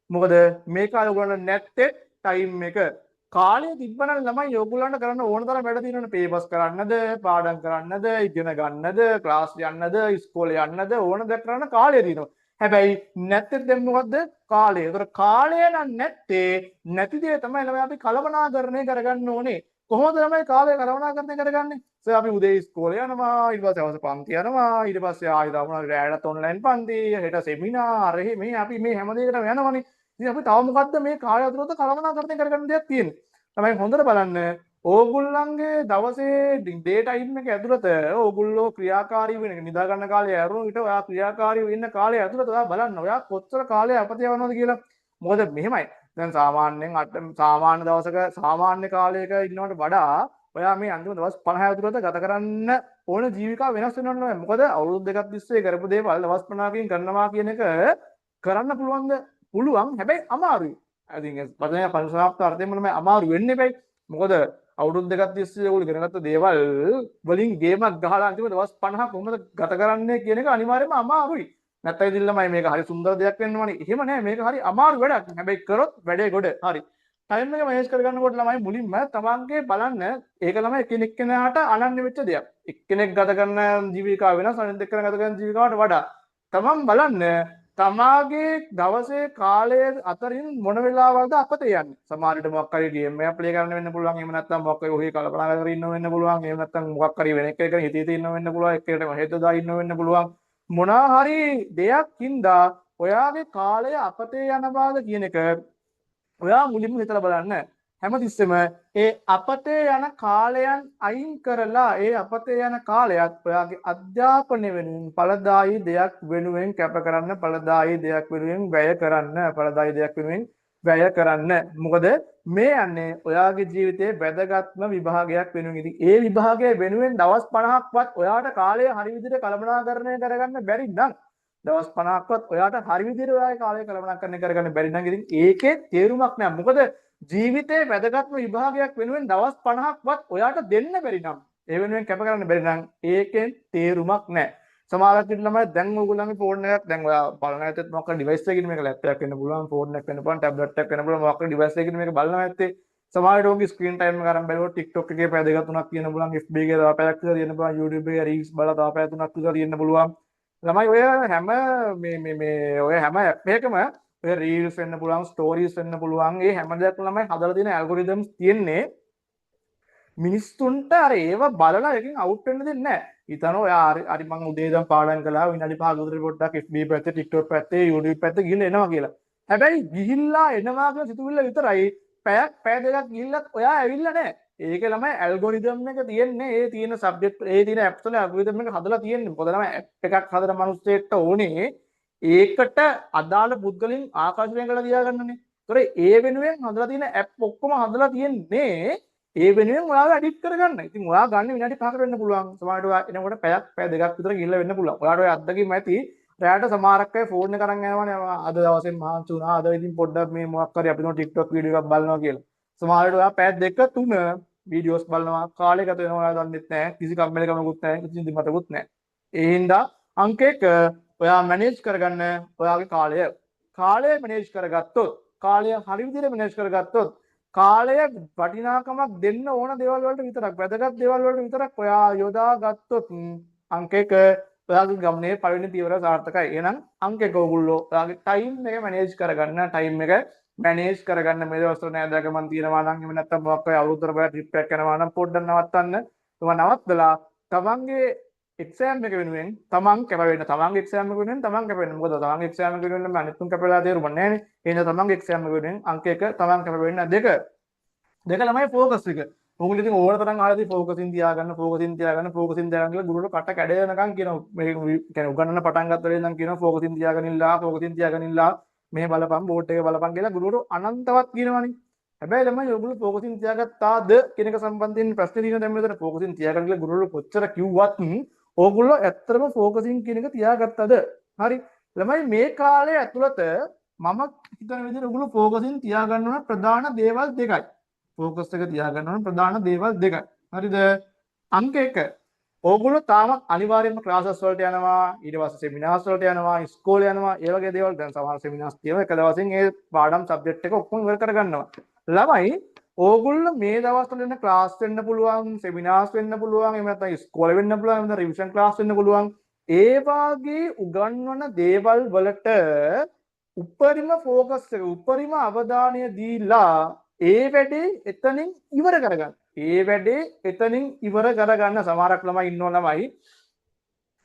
මොකද මේ කාලේ ඔයගොල්ලන්ට නැත්තේ ටයිම් එක. කාලය තිබ්බනම් ළමයි ඔයගොල්ලන්ට කරන්න ඕන තරම් වැඩ තියෙනවනේ. පේපර්ස් කරන්නද, පාඩම් කරන්නද, ඉගෙන ගන්නද, ක්ලාස් යන්නද, ඉස්කෝලේ යන්නද ඕන දෙයක් කරන්න කාලය තියෙනවා. හැබැයි නැත්තේ දැන් මොකද්ද? කාලය. ඒතර කාලය නම් නැත්තේ නැති දේ තමයි ළමයි අපි කළමනාකරණය කරගන්න ඕනේ. කොහොමද ළමයි කාලය කළමනාකරණය කරගන්නේ? අපි උදේ ඉස්කෝලේ යනවා, ඊට පස්සේ හවස පන්ති යනවා, ඊට පස්සේ ආයෙ දානවා රැයට ඔන්ලයින් පන්ති, හෙට සෙමිනාර් මේ අපි මේ හැම දෙයකටම යනවනේ. ඉතින් අපි තව මොකද්ද මේ කාලය ඇතුළත කළමනාකරණය කරගන්න දෙයක් තියෙන්නේ. තමයි හොඳට බලන්න ඕගොල්ලන්ගේ දවසේ ඩේ ටයිම් එක ඇතුළත ඕගොල්ලෝ ක්‍රියාකාරී වෙන නිදා ගන්න කාලය ඇරුණු විට ඔයා ක්‍රියාකාරී වෙන්න කාලය ඇතුළත ඔයා බලන්න ඔයා කොච්චර කාලයක් අපතේ යවනවද කියලා. මොකද මෙහෙමයි. දැන් සාමාන්‍යයෙන් සාමාන්‍ය දවසක සාමාන්‍ය කාලයක ඉන්නවට වඩා ඔයා මේ අන්තිම දවස් 50 ඇතුළත ගත කරන්න ඕන ජීවිකාව වෙනස් වෙනවනේ. මොකද අවුරුදු දෙකක් තිස්සේ කරපු දේවල් දවස් 50කින් කරනවා කියන එක කරන්න පුළුවන්ද? පුළුවන්. හැබැයි අමාරුයි. ඉතින් පදනය පරිසමාප්ත අර්ථයෙන්ම තමයි අමාරු වෙන්නේ බයි. මොකද අවුරුදු දෙකක් තිස්සේ ඔයගොල්ලෝ ඉගෙන ගත්ත දේවල් වලින් ගේමක් ගහලා අන්තිම දවස් 50 කොහොමද ගත කරන්නේ කියන එක අනිවාර්යයෙන්ම අමාරුයි. නැත්නම් ඉතින් ළමයි මේක හරි සුන්දර දෙයක් වෙන්න ඕනේ. එහෙම නෑ මේක හරි අමාරු වැඩක්. හැබැයි කරොත් වැඩේ ගොඩ. හරි. ටයිම් එක මැනේජ් කරගන්නකොට ළමයි මුලින්ම තමන්ගේ බලන්න ඒක ළමයි එකිනෙක කෙනාට අනන්‍ය වෙච්ච දෙයක්. එක්කෙනෙක් ගත කරන ජීවිකාව වෙනස් අනිත් එක්කෙනා ගත කරන ජීවිකාවට වඩා. තමන් බලන්න තමාගේ දවසේ කාලය අතරින් මොන වෙලාවලද අපතේ යන්නේ. සමහර විට මොකක් හරි ගේම් එකක් ප්ලේ කරන්න වෙන්න පුළුවන්. එහෙම නැත්නම් මොකක් හරි ඔහේ කල්පනා කරගෙන ඉන්න වෙන්න පුළුවන්. එහෙම නැත්නම් මොකක් හරි වෙන එකකට හිතේ තියෙන්න වෙන්න පුළුවන්. එක්කෙනෙක් හේතු දා ඉන්න වෙන්න පුළුවන්. මොනවා හරි දෙයක් හින්දා ඔයාගේ කාලය අපතේ යන බාද කියන එක ඔයා මුලින්ම හිතලා බලන්න. හැමතිස්සෙම ඒ අපතේ යන කාලයන් අයින් කරලා ඒ අපතේ යන කාලයත් ඔයාගේ අධ්‍යාපනය වෙනුවෙන් ඵලදායී දෙයක් වෙනුවෙන් කැප කරන්න, ඵලදායී දෙයක් වෙනුවෙන් වැය කරන්න, ඵලදායී දෙයක් වෙනුවෙන් වැය කරන්න. මොකද මේ යන්නේ ඔයාගේ ජීවිතයේ වැදගත්ම විභාගයක් වෙනුවෙන්. ඉතින් ඒ විභාගය වෙනුවෙන් දවස් 50ක්වත් ඔයාට කාලය හරි විදිහට කළමනාකරණය කරගන්න බැරි නම් දවස් 50ක්වත් ඔයාට හරි විදිහට ඔයාගේ කාලය කළමනාකරණය කරගන්න බැරි නම් ඉතින් ඒකේ තේරුමක් නැහැ. මොකද ජීවිතේ වැදගත්ම විභාගයක් වෙනුවෙන් දවස් 50ක්වත් ඔයාට දෙන්න බැරි නම් ඒ වෙනුවෙන් කැප කරන්න බැරි නම් ඒකෙන් තේරුමක් නැහැ. සමහරවිට ළමයි දැන් ඕගොල්ලන්ගේ ෆෝන් එකක් දැන් ඔයා බලන ඇත්තත් මොකක් හරි ඩිවයිස් එකකින් මේක ලැප්ටොප් එකක් වෙන්න පුළුවන්, ෆෝන් එකක් වෙන්න පුළුවන්, ටැබ්ලට් එකක් වෙන්න පුළුවන්, මොකක් හරි ඩිවයිස් එකකින් මේක බලනවා ඇත්තේ. සමහරවිට ඔයගේ ස්ක්‍රීන් ටයිම් එක අරන් බලුවොත් TikTok එකේ පැය දෙකක් තුනක් තියෙන පුළුවන්, FB එකේ තව පැයක් විතර තියෙන පුළුවන්, YouTube එකේ රීල්ස් බලලා තව පැය තුනක් විතර තියෙන පුළුවන්. ළමයි ඔය හැම ඔය හැම ඇප් එකකම ඔය රීල්ස් වෙන්න පුළුවන්, ස්ටෝරීස් වෙන්න පුළුවන්. ඒ හැම දෙයක්ම ළමයි හදලා තියෙන ඇල්ගොරිතම්ස් තියෙන්නේ මිනිස්සුන්ට අර ඒව බලලා එකකින් අවුට් වෙන්න දෙන්නේ නැහැ. හිතනවා ඔයා හරි මං උදේ ඉඳන් පාඩම් කළා විනාඩි 5ක විතර පොඩ්ඩක් FB පැත්තේ, TikTok පැත්තේ, YouTube පැත්තේ ගිහිල්ලා එනවා කියලා. හැබැයි ගිහිල්ලා එනවා කියන සිතුවිල්ල විතරයි පැය දෙකක් ගිහිල්ලත් ඔයා ඇවිල්ලා නැහැ. ඒක ළමයි ඇල්ගොරිතම් එක තියෙන්නේ ඒ තියෙන සබ්ජෙක්ට් ඒ තියෙන ඇප්ස් වල ඇල්ගොරිතම් එක හදලා තියෙන්නේ. මොකද ළමයි ඇප් එකක් හදන මිනිස්සෙක්ට ඕනේ ඒකට අදාළ පුද්ගලින් ආකර්ෂණය කරලා තියාගන්නනේ. ඒතොර ඒ වෙනුවෙන් හදලා තියෙන ඇප් ඔක්කොම හදලා තියෙන්නේ ඒ වෙනුවෙන් ඔයාලා එඩිට් කරගන්න. ඉතින් ඔයා ගන්න විනාඩි 5කට වෙන්න පුළුවන්. සමහරවිට ඔයා එනකොට පැය දෙකක් විතර ගිහිල්ලා වෙන්න පුළුවන්. ඔයාට ඔය අත්දැකීම ඇති. රැයට සමහරක් අය ෆෝන් එක අරන් යනවනේ අද දවසෙන් මහන්සි වුණා. අද ඉතින් පොඩ්ඩක් මේ මොකක් හරි අපි නෝ TikTok වීඩියෝ එකක් බලනවා කියලා. සමහරවිට ඔයා පැය දෙක තුන වීඩියෝස් බලනවා. කාලය ගත වෙනවා ඔයා දන්නෙත් නැහැ. කිසි කම්මැලිකමකුත් නැහැ. කිසි නිදිමතකුත් නැහැ. ඒ හින්දා අංක 1 ඔයා මැනේජ් කරගන්න ඔයාගේ කාලය. කාලය මැනේජ් කරගත්තොත්, කාලය හරි විදිහට මැනේජ් කරගත්තොත් කාලය වටිනාකමක් දෙන්න ඕන දේවල් වලට විතරක්, වැදගත් දේවල් වලට විතරක් ඔයා යොදා ගත්තොත් අංක 1 ඔයාගේ ගමනේ පළවෙනි පියවර සාර්ථකයි. එහෙනම් අංක 1 ඔයගොල්ලෝ ඔයාගේ ටයිම් එක මැනේජ් කරගන්න, ටයිම් එක මැනේජ් කරගන්න. මේ දවස්වල නෑදෑක මන් තියෙනවා නම් එහෙම නැත්නම් මොකක් හරි අවුරුද්දකට බය ට්‍රිප් එකක් යනවා නම් පොඩ්ඩක් නවත්තන්න. ඒවා නවත්තලා තමන්ගේ එක්සෑම් එක වෙනුවෙන් තමන් කැප වෙන්න. තමන්ගේ එක්සෑම් එක වෙනුවෙන් තමන් කැප වෙන්න. මොකද තමන්ගේ එක්සෑම් එක වෙනුවෙන් අනිත් තුන් කැපලා තේරුම නැහැ නේ. එහෙනම් තමන්ගේ එක්සෑම් එක වෙනුවෙන් අංක 1 තමන් කැප වෙන්න. 2 දෙක ළමයි ફોකස් එක. ඕගොල්ලෝ ඉතින් ඕවර තරම් ආලාදී ફોකසින් තියාගන්න කියලා ගුරුවරු කට කැඩෙනකන් කියනවා. මේ කියන්නේ උගන්නන්න පටන් ගත්ත වෙලෙන් නම් කියනවා ફોකසින් තියාගනින්නලා මේ බලපන් බෝඩ් එකේ බලපන් කියලා ගුරුවරු අනන්තවත් කියනවනේ. හැබැයි ළමයි ඔයගොල්ලෝ ફોකසින් තියාගත්තාද කියන එක සම්බන්ධයෙන් ප්‍රශ්න තියෙනවා දැන් මෙතන ફોකසින් තියාගන්න කියලා ගුරුවරු කොච්චර කිව්වත් ඕගොල්ලෝ ඇත්තටම ફોකසින් කියන එක තියාගත්තද? හරි. ළමයි මේ කාලේ ඇතුළත මම හිතන විදිහට ඔයගොල්ලෝ ફોකසින් තියාගන්න ඕන ප්‍රධාන දේවල් දෙකයි. ફોකස් එක තියාගන්න ඕන ප්‍රධාන දේවල් දෙකයි. හරිද? අංක 1. ඕගොල්ලෝ තාමත් අනිවාර්යයෙන්ම ක්ලාසස් වලට යනවා, ඊට පස්සේ සෙමිනාර්ස් වලට යනවා, ඉස්කෝලේ යනවා, ඒ වගේ දේවල් දැන් සමහර සෙමිනාර්ස් තියෙනවා. එක දවසින් ඒ පාඩම් සබ්ජෙක්ට් එක ඔක්කොම ඉවර කරගන්නවා. ළමයි ඕගොල්ලෝ මේ දවස්වල එන ක්ලාස් වෙන්න පුළුවන්, සෙමිනාර්ස් වෙන්න පුළුවන්, එහෙම නැත්නම් ඉස්කෝලේ වෙන්න පුළුවන්, එහෙම නැත්නම් රිවිෂන් ක්ලාස් වෙන්න පුළුවන්. ඒ වාගේ උගන්වන දේවල් වලට උපරිම ફોකස් එක, උපරිම අවධානය දීලා ඒ වැඩේ එතනින් ඉවර කරගන්න. ඒ වැඩේ එතනින් ඉවර කරගන්න. සමහරක් ළමයි ඉන්නෝ ළමයි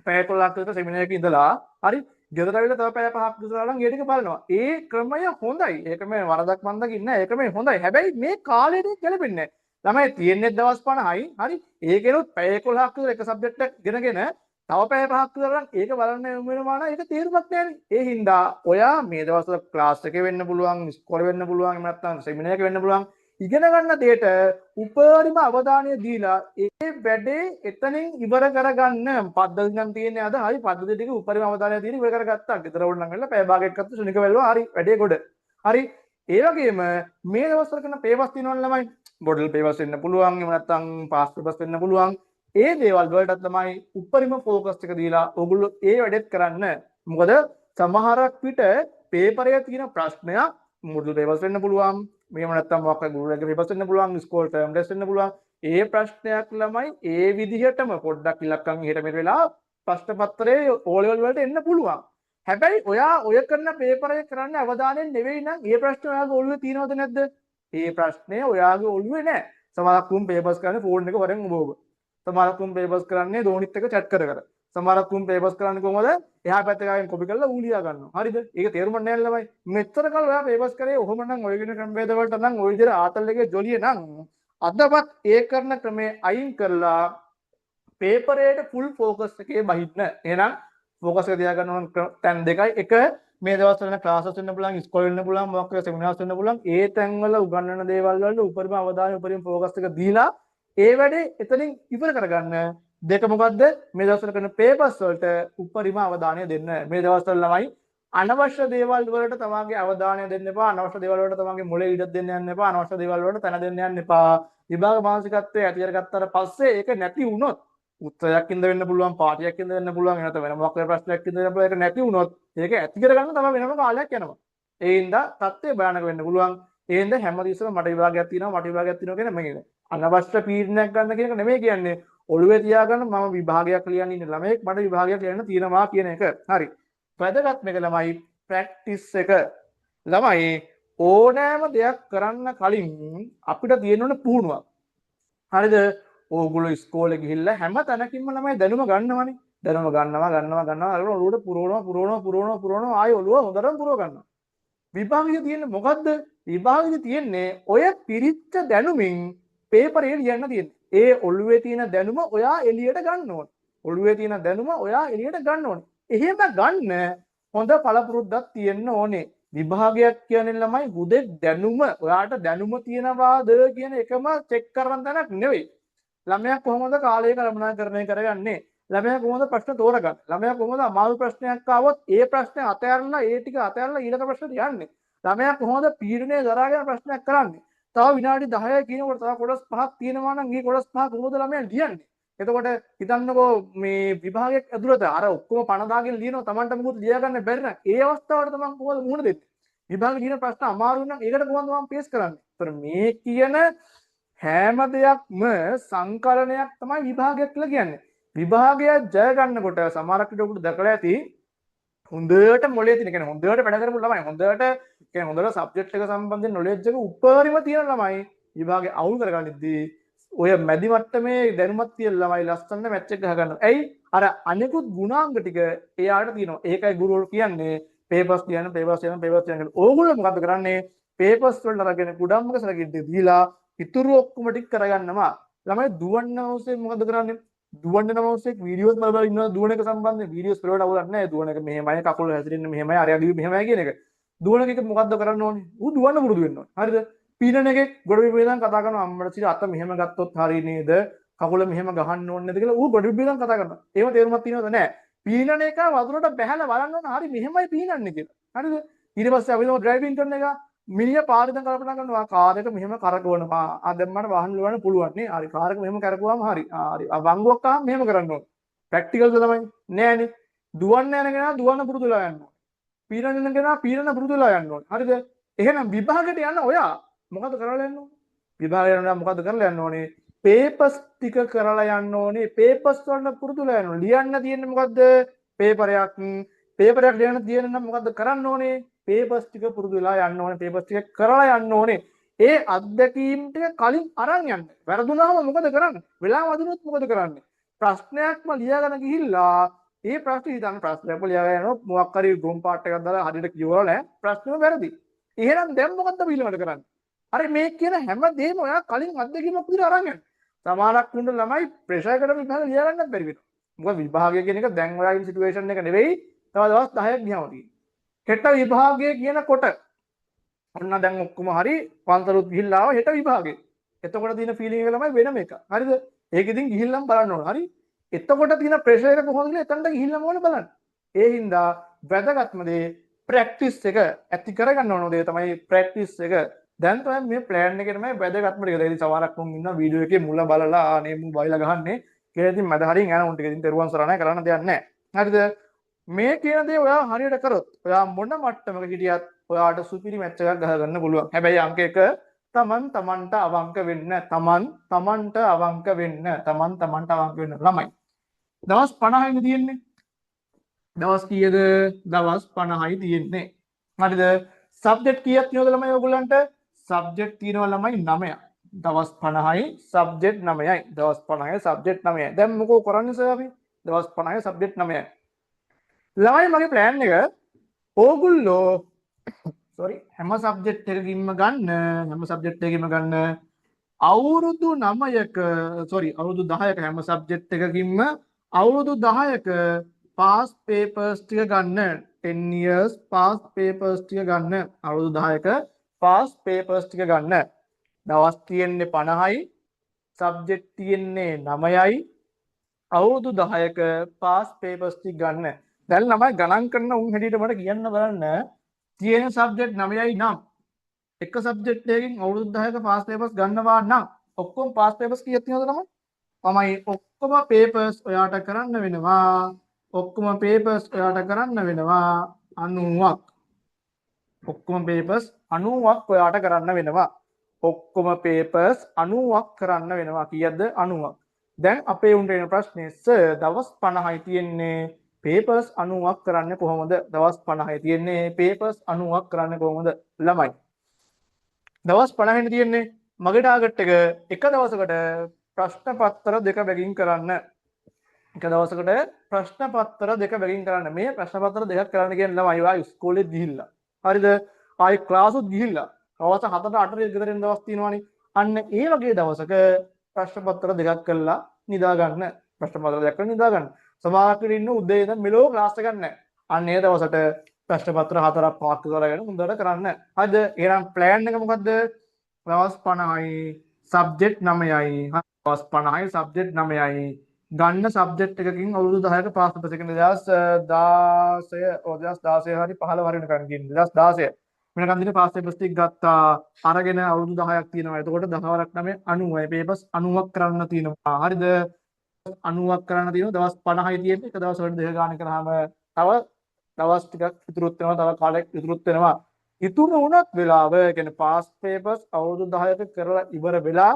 පැය 12ක් විතර සෙමිනාර් එකේ ඉඳලා හරි ගෙදර ඇවිල්ලා තව පැය 5ක් විතර නම් ඒ ටික බලනවා. ඒ ක්‍රමය හොඳයි. ඒක මේ වරදක් මන් දකින්නේ නැහැ. ඒක මේ හොඳයි. හැබැයි මේ කාලෙට ගැලපෙන්නේ නැහැ. ළමයි තියෙන්නේ දවස් 50යි. හරි. ඒකෙනුත් පැය 11ක් විතර එක සබ්ජෙක්ට් එකක් ගෙනගෙන තව පැය 5ක් විතර නම් ඒක බලන්න යොමු වෙනවා නම් ඒක තේරුමක් නැහැ. ඒ හින්දා ඔයා මේ දවස්වල ක්ලාස් එකේ වෙන්න පුළුවන්, ඉස්කෝලේ වෙන්න පුළුවන්, එහෙම නැත්නම් සෙමිනාර් එකේ වෙන්න පුළුවන්. ඉගෙන ගන්න දෙයට උපරිම අවධානය දීලා ඒ වැඩේ එතනින් ඉවර කරගන්න පද්ධති නම් තියෙන්නේ අද හරි පද්ධති ටික උපරිම අවධානය දීලා ඉවර කරගත්තා. ගෙදර වුණ නම් වෙලා පැය භාගයක් අතට සුනික වෙල්වා හරි වැඩේ ගොඩ. හරි. ඒ වගේම මේ දවස්වල කරන පේපර්ස් තියෙනවනේ ළමයි. මොඩල් පේපර්ස් වෙන්න පුළුවන්, එහෙම නැත්නම් පාස් පේපර්ස් වෙන්න පුළුවන්. ඒ දේවල් වලට තමයි උපරිම ફોකස් එක දීලා ඕගොල්ලෝ ඒ වැඩේත් කරන්න. මොකද සමහරක් විට පේපරයේ තියෙන ප්‍රශ්නයක් මොඩල් පේපර්ස් වෙන්න පුළුවන්. මෙහෙම නැත්නම් මොකක් හරි ගුරුවරයාගේ පේපර්ස් වෙන්න පුළුවන්, ස්කෝල් ටර්ම් ටෙස්ට් වෙන්න පුළුවන්. ඒ ප්‍රශ්නයක් ළමයි ඒ විදිහටම පොඩ්ඩක් ඉලක්කම් එහෙට මෙහෙට වෙලා ප්‍රශ්න පත්‍රයේ O level වලට එන්න පුළුවන්. හැබැයි ඔයා ඔය කරන පේපරේ කරන්න අවධානයෙන් නෙවෙයි නම් ඒ ප්‍රශ්න ඔයාගේ ඔළුවේ තියෙනවද නැද්ද? ඒ ප්‍රශ්නේ ඔයාගේ ඔළුවේ නැහැ. සමහරක් උන් පේපර්ස් කරන්නේ ෆෝන් එක වරෙන් ඔබ. සමහරක් උන් පේපර්ස් කරන්නේ දෝනිත් එක chat කර කර. සමහරක් උන් පේපර්ස් කරන්නේ කොහමද? එහා පැත්තේ ගාවෙන් කොපි කරලා ඌ ලියා ගන්නවා. හරිද? ඒක තේරුම් ගන්න යන්න ළමයි. මෙච්චර කල් ඔයා පේපර්ස් කරේ ඔහොම නම් ඔය කියන ක්‍රමවේද වලට නම් ඔය විදිහට ආතල් එකේ ජොලිය නම් අදවත් ඒ කරන ක්‍රමේ අයින් කරලා පේපරේට ෆුල් ફોකස් එකේ බහින්න. එහෙනම් ફોකස් එක තියාගන්න ඕන තැන් දෙකයි. එක මේ දවස්වල වෙන ක්ලාසස් වෙන්න පුළුවන්, ඉස්කෝලේ වෙන්න පුළුවන්, මොකක් හරි සෙමිනාර්ස් වෙන්න පුළුවන්. ඒ තැන්වල උගන්වන දේවල් වලට උපරිම අවධානය, උපරිම ફોකස් එක දීලා ඒ වැඩේ එතනින් ඉවර කරගන්න. දෙක මොකද්ද? මේ දවස්වල කරන පේපර්ස් වලට උපරිම අවධානය දෙන්න. මේ දවස්වල ළමයි අනවශ්‍ය දේවල් වලට තමන්ගේ අවධානය දෙන්න එපා. අනවශ්‍ය දේවල් වලට තමන්ගේ මොලේ ඉඩ දෙන්න යන්න එපා. අනවශ්‍ය දේවල් වලට තැන දෙන්න යන්න එපා. විභාග මානසිකත්වයේ ඇති කරගත්තාට පස්සේ ඒක නැති වුණොත් උත්තරයක් ඉඳ වෙන්න පුළුවන්, පාටියක් ඉඳ වෙන්න පුළුවන්, එහෙම වෙන මොකක් හරි ප්‍රශ්නයක් ඉඳ වෙන්න පුළුවන්. ඒක නැති වුණොත් ඒක ඇති කරගන්න තමයි වෙනම කාලයක් යනවා. ඒ හින්දා තත්ත්වය භයානක වෙන්න පුළුවන්. ඒ හින්දා හැමදෙස්සම මට විභාගයක් තියෙනවා කියන මේක අනවශ්‍ය පීඩනයක් ගන්න කියන එක නෙමෙයි කියන්නේ. ඔළුවේ තියාගන්න මම විභාගයක් ලියන්න ඉන්න ළමයෙක් මට විභාගයක් ලියන්න තියෙනවා කියන එක. හරි. වැදගත් මේක ළමයි ප්‍රැක්ටිස් එක. ළමයි ඕනෑම දෙයක් කරන්න කලින් අපිට තියෙන්න ඕන පුහුණුවක්. හරිද? ඕගොල්ලෝ ඉස්කෝලේ ගිහිල්ලා හැම තැනකින්ම ළමයි දැනුම ගන්නවනේ. දැනුම ගන්නවා. අර ඔළුවට පුරවනවා. ආයෙ ඔළුව හොඳටම පුරව ගන්නවා. විභාගයේ තියෙන්නේ මොකද්ද? විභාගයේ තියෙන්නේ ඔය පිරිච්ච දැනුමින් පේපරේ ලියන්න තියෙන්නේ. ඒ ඔළුවේ තියෙන දැනුම ඔයා එළියට ගන්න ඕනේ. ඔළුවේ තියෙන දැනුම ඔයා එළියට ගන්න ඕනේ. එහෙම ගන්න හොඳ පළපුරුද්දක් තියෙන්න ඕනේ. විභාගයක් කියන්නේ ළමයි හුදෙක් දැනුම ඔයාට දැනුම තියනවාද කියන එකම චෙක් කරන තැනක් නෙවෙයි. ළමයා කොහොමද කාලය කළමනාකරණය කරගන්නේ? ළමයා කොහොමද ප්‍රශ්න තෝරගන්නේ? ළමයා කොහොමද අමාරු ප්‍රශ්නයක් ආවොත් ඒ ප්‍රශ්නේ අතහැරලා ඒ ටික අතහැරලා ඊළඟ ප්‍රශ්නට යන්නේ? ළමයා කොහොමද පීඩනය දරාගෙන ප්‍රශ්නයක් කරන්නේ? තව විනාඩි 10යි කියනකොට තව කොටස් 5ක් තියෙනවා නම් මේ කොටස් 5 කොහොමද ළමයා ලියන්නේ? එතකොට හිතන්නකෝ මේ විභාගයක් ඇතුළත අර ඔක්කොම පණ දාගෙන ලියනවා Tamanට මොකුත් ලියා ගන්න බැරි නම් ඒ අවස්ථාවට Taman කොහොමද මුහුණ දෙන්නේ? විභාගෙ තියෙන ප්‍රශ්න අමාරු නම් ඒකට කොහොමද මම පේස් කරන්නේ? ඒතර මේ කියන හැම දෙයක්ම සංකලනයක් තමයි විභාගයක් කියලා කියන්නේ. විභාගය ජය ගන්නකොට සමහරක් විට ඔබට දැකලා ඇති හොඳට මොලේ තියෙන කියන්නේ හොඳට වැඩ කරපු ළමයි හොඳට සබ්ජෙක්ට් එක සම්බන්ධයෙන් නොලෙජ් එක උපරිම තියෙන ළමයි විභාගේ අවුල් කරගන්නදී ඔය මැදි මට්ටමේ දැනුමක් තියෙන ළමයි ලස්සන මැච් එක ගහගන්නවා. ඇයි? අර අනිකුත් ගුණාංග ටික එයාට තියෙනවා. ඒකයි ගුරුවරු කියන්නේ පේපර්ස් කියන්න. ඕගොල්ලෝ මොකද කරන්නේ? පේපර්ස් වලට අරගෙන කුඩම්මක සරකිට දීලා ඉතුරු ඔක්කොම ටික කරගන්නවා. ළමයි දුවන්න අවශ්‍ය මොකද කරන්නේ? දුවන්න නම් අවශ්‍ය වීඩියෝස් බල බල ඉන්නවා දුවන එක සම්බන්ධයෙන් වීඩියෝස් බලවට අවුලක් නැහැ. දුවන එක මෙහෙමයි කකුල හැසිරෙන්නේ මෙහෙමයි අරයදී මෙහෙමයි කියන එක. දුවන එක මොකද්ද කරන්න ඕනේ? ඌ දුවන්න පුරුදු වෙන්න ඕනේ. හරිද? පීනන එකේ ගොඩ බිම ඉඳන් කතා කරනවා අම්මට සිට අත මෙහෙම ගත්තොත් හරි නේද? කකුල මෙහෙම ගහන්න ඕනේ නේද කියලා ඌ ගොඩ බිම ඉඳන් කතා කරනවා. ඒව තේරුමක් තියෙනවද නැහැ. පීනන එක වතුරට බැහැලා බලන්න ඕන හරි මෙහෙමයි පීනන්නේ කියලා. හරිද? ඊට පස්සේ අපි ඩ්‍රයිවිං කරන එක මිනිහ පාරෙන් කල්පනා කරනවා කාර් එක මෙහෙම කරකවනවා. දැන් මට වාහන ලුවන්න පුළුවන් නේ. හරි කාර් එක මෙහෙම කරකවුවාම හරි. හරි. වංගුවක් ආවම මෙහෙම කරන්න ඕනේ. ප්‍රැක්ටිකල්ද තමයි. නෑනේ. දුවන්න යන කෙනා දුවන්න පුරුදුලා යන්න ඕනේ. පීනන යන කෙනා පීනන පුරුදුලා යන්න ඕනේ. හරිද? එහෙනම් විභාගයට යන්න ඔයා මොකද කරලා යන්න ඕනේ? විභාගයට යනවා මොකද කරලා යන්න ඕනේ? පේපර්ස් ටික කරලා යන්න ඕනේ. පේපර්ස් වල පුරුදුලා යන්න ඕනේ. ලියන්න තියෙන්නේ මොකද්ද? පේපරයක්. පේපරයක් ලියන්න තියෙන නම් මොකද්ද කරන්න ඕනේ? පේපර්ස් ටික පුරුදු වෙලා යන්න ඕනේ. පේපර්ස් ටික කරලා යන්න ඕනේ. ඒ අත්දැකීම් ටික කලින් අරන් යන්න. වැරදුනහම මොකද කරන්නේ? වෙලාව වදුනොත් මොකද කරන්නේ? ප්‍රශ්නයක්ම ලියාගෙන ගිහිල්ලා ඒ ප්‍රශ්නේ හිතන්න ප්‍රශ්නයක් ලියාගෙන යනවා මොකක් හරි ගොම් පාට් එකක් දාලා හරියට කියවලා නැහැ. ප්‍රශ්නෙම වැරදි. එහෙනම් දැන් මොකද්ද ඊළඟට කරන්නේ? අර මේ කියන හැම දෙයක්ම ඔයා කලින් අත්දැකීමක් විදිහට අරන් යන්න. සමානක් වුණ ළමයි ප්‍රෙෂර් එකට විභාග ලියා ගන්නත් බැරි වෙනවා. මොකද විභාගය කියන එක දැන් ඔයා ඉන්න සිටුේෂන් එක නෙවෙයි. තව දවස් 10ක් ගියාම තියෙන්නේ. හෙට විභාගය කියනකොට ඔන්න දැන් ඔක්කොම හරි පන්සලුත් ගිහිල්ලා ආවා හෙට විභාගේ. එතකොට තියෙන ෆීලිං එක ළමයි වෙනම එකක්. හරිද? ඒක ඉතින් ගිහිල්ලාම බලන්න ඕන. හරි? එතකොට තියෙන ප්‍රෙෂර් එක කොහොමද කියලා එතනට ගිහිල්ලාම ඕනේ බලන්න. ඒ හින්දා වැදගත්ම දේ ප්‍රැක්ටිස් එක ඇති කරගන්න ඕන දේ තමයි ප්‍රැක්ටිස් එක. දැන් තමයි මේ ප්ලෑන් එකේ තමයි වැදගත්ම ටික. ඉතින් සමහරක් වුන් ඉන්නවා වීඩියෝ එකේ මුල බලලා අනේ මු බයිලා ගහන්නේ කියලා ඉතින් මැද හරින් යන උන් ටික ඉතින් දරුවන් සරණයි කරන්න දෙයක් නැහැ. හරිද? මේ කියන දේ ඔයා හරියට කරොත් ඔයා මොන මට්ටමක හිටියත් ඔයාට සුපිරි මැච් එකක් ගහගන්න පුළුවන්. හැබැයි අංක 1 තමන්ට අවංක වෙන්න. තමන්ට අවංක වෙන්න. තමන්ට අවංක වෙන්න ළමයි. දවස් 50යි තියෙන්නේ. දවස් කීයද? දවස් 50යි තියෙන්නේ. හරිද? සබ්ජෙක්ට් කීයක් තියෙනවද ළමයි ඔයගොල්ලන්ට? සබ්ජෙක්ට් තියෙනවා ළමයි 9ක්. දවස් 50යි සබ්ජෙක්ට් 9යි. දවස් 50යි සබ්ජෙක්ට් 9යි. දැන් මොකෝ කරන්නේ සර් අපි? දවස් 50යි සබ්ජෙක්ට් 9යි. ළමයි මගේ ප්ලෑන් එක ඕගොල්ලෝ හැම සබ්ජෙක්ට් එකකින්ම ගන්න අවුරුදු 9ක අවුරුදු 10ක හැම සබ්ජෙක්ට් එකකින්ම අවුරුදු 10ක පාස් පේපර්ස් ටික ගන්න 10 years පාස් පේපර්ස් ටික ගන්න අවුරුදු 10ක පාස් පේපර්ස් ටික ගන්න දවස් තියෙන්නේ 50යි සබ්ජෙක්ට් තියෙන්නේ 9යි අවුරුදු 10ක පාස් පේපර්ස් ටික ගන්න දැන් ළමයි ගණන් කරන උන් හැටියට මට කියන්න බලන්න තියෙන සබ්ජෙක්ට් 9යි නම් එක සබ්ජෙක්ට් එකකින් අවුරුදු 10ක පාස් පේපර්ස් ගන්නවා නම් ඔක්කොම පාස් පේපර්ස් කීයක් තියෙනවද තමයි ඔක්කොම පේපර්ස් ඔයාට කරන්න වෙනවා 90ක් ඔක්කොම පේපර්ස් 90ක් ඔයාට කරන්න වෙනවා කරන්න වෙනවා කීයක්ද 90ක් දැන් අපේ උන්ට එන ප්‍රශ්නේ සර් දවස් 50යි තියෙන්නේ පේපර්ස් 90ක් කරන්න කොහොමද දවස් 50යි තියෙන්නේ පේපර්ස් 90ක් කරන්න කොහොමද ළමයි දවස් 50යිනේ තියෙන්නේ මගේ ටාගට් එක දවසකට ප්‍රශ්න පත්‍ර දෙක බැගින් කරන්න එක දවසකට ප්‍රශ්න පත්‍ර දෙක බැගින් කරන්න මේ ප්‍රශ්න පත්‍ර දෙකක් කරන්න කියන ළමයි ආයි ඉස්කෝලේ ගිහිල්ලා හරිද ආයි ක්ලාස් උත් ගිහිල්ලා දවස් 7ට 8ට ගෙදර එන දවස් තියෙනවානේ අන්න ඒ වගේ දවසක ප්‍රශ්න පත්‍ර දෙකක් කරලා නිදා ගන්න ප්‍රශ්න පත්‍ර දෙකක් කරලා නිදා ගන්න සමහරවිට ඉන්න උදේ ඉඳන් මෙලෝ ක්ලාස් එකක් නැහැ අන්න ඒ දවසට ප්‍රශ්න පත්‍ර 4ක් 5ක් කරගෙන හොඳට කරන්න හරිද එහෙනම් ප්ලෑන් එක මොකද්ද දවස් 50යි සබ්ජෙක්ට් 9යි දවස් 50යි සබ්ජෙක්ට් 9යි ගන්න සබ්ජෙක්ට් එකකින් අවුරුදු 10ක පාස් පේපර්ස් එකකින් 2016 හරි 15 හරි වෙනකන් ගිහින් 2016 වෙනකන් දින පාස් පේපර්ස් ටික ගත්තා අරගෙන අවුරුදු 10ක් තියෙනවා එතකොට 10 වරක් 9 90යි පේපර්ස් 90ක් කරන්න තියෙනවා හරිද 90ක් කරන්න තියෙනවා දවස් 50යි තියෙන්නේ එක දවසකට දෙක ගාන කරාම තව දවස් ටිකක් ඉතුරුත් වෙනවා තව කාලයක් ඉතුරුත් වෙනවා ඉතුරු වුණත් වෙලාව කියන්නේ පාස් පේපර්ස් අවුරුදු 10ක කරලා ඉවර වෙලා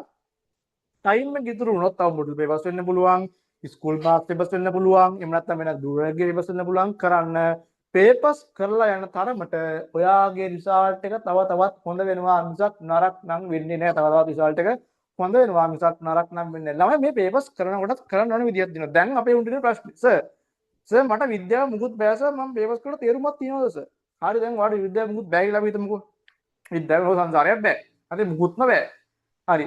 ටයිම් එක ඉතුරු වුණොත් තව මොඩල් පේපර්ස් වෙන්න පුළුවන් ස්කූල් පාස් පේපර්ස් වෙන්න පුළුවන් එහෙම නැත්නම් වෙන දුරගේ පේපර්ස් වෙන්න පුළුවන් කරන්න පේපර්ස් කරලා යන තරමට ඔයාගේ රිසල්ට් එක තව තවත් හොඳ වෙනවා මිසක් නරක නම් වෙන්නේ නැහැ තව තවත් රිසල්ට් එක හොඳ වෙනවා මිසක් නරක නම් වෙන්නේ නැහැ ළමයි මේ පේපර්ස් කරනකොට කරන්න ඕන විදියක් තියෙනවා දැන් අපේ උන්ට ප්‍රශ්නේ සර් මට විද්‍යාව මුකුත් බෑ සර් මම පේපර්ස් කරලා තේරුමක් තියනවද සර් හරි දැන් ඔයාලට විද්‍යාව මුකුත් බෑ කියලා අපි හිතමුකෝ විද්‍යාව සංසාරයක් බෑ හරි මුකුත්ම බෑ හරි.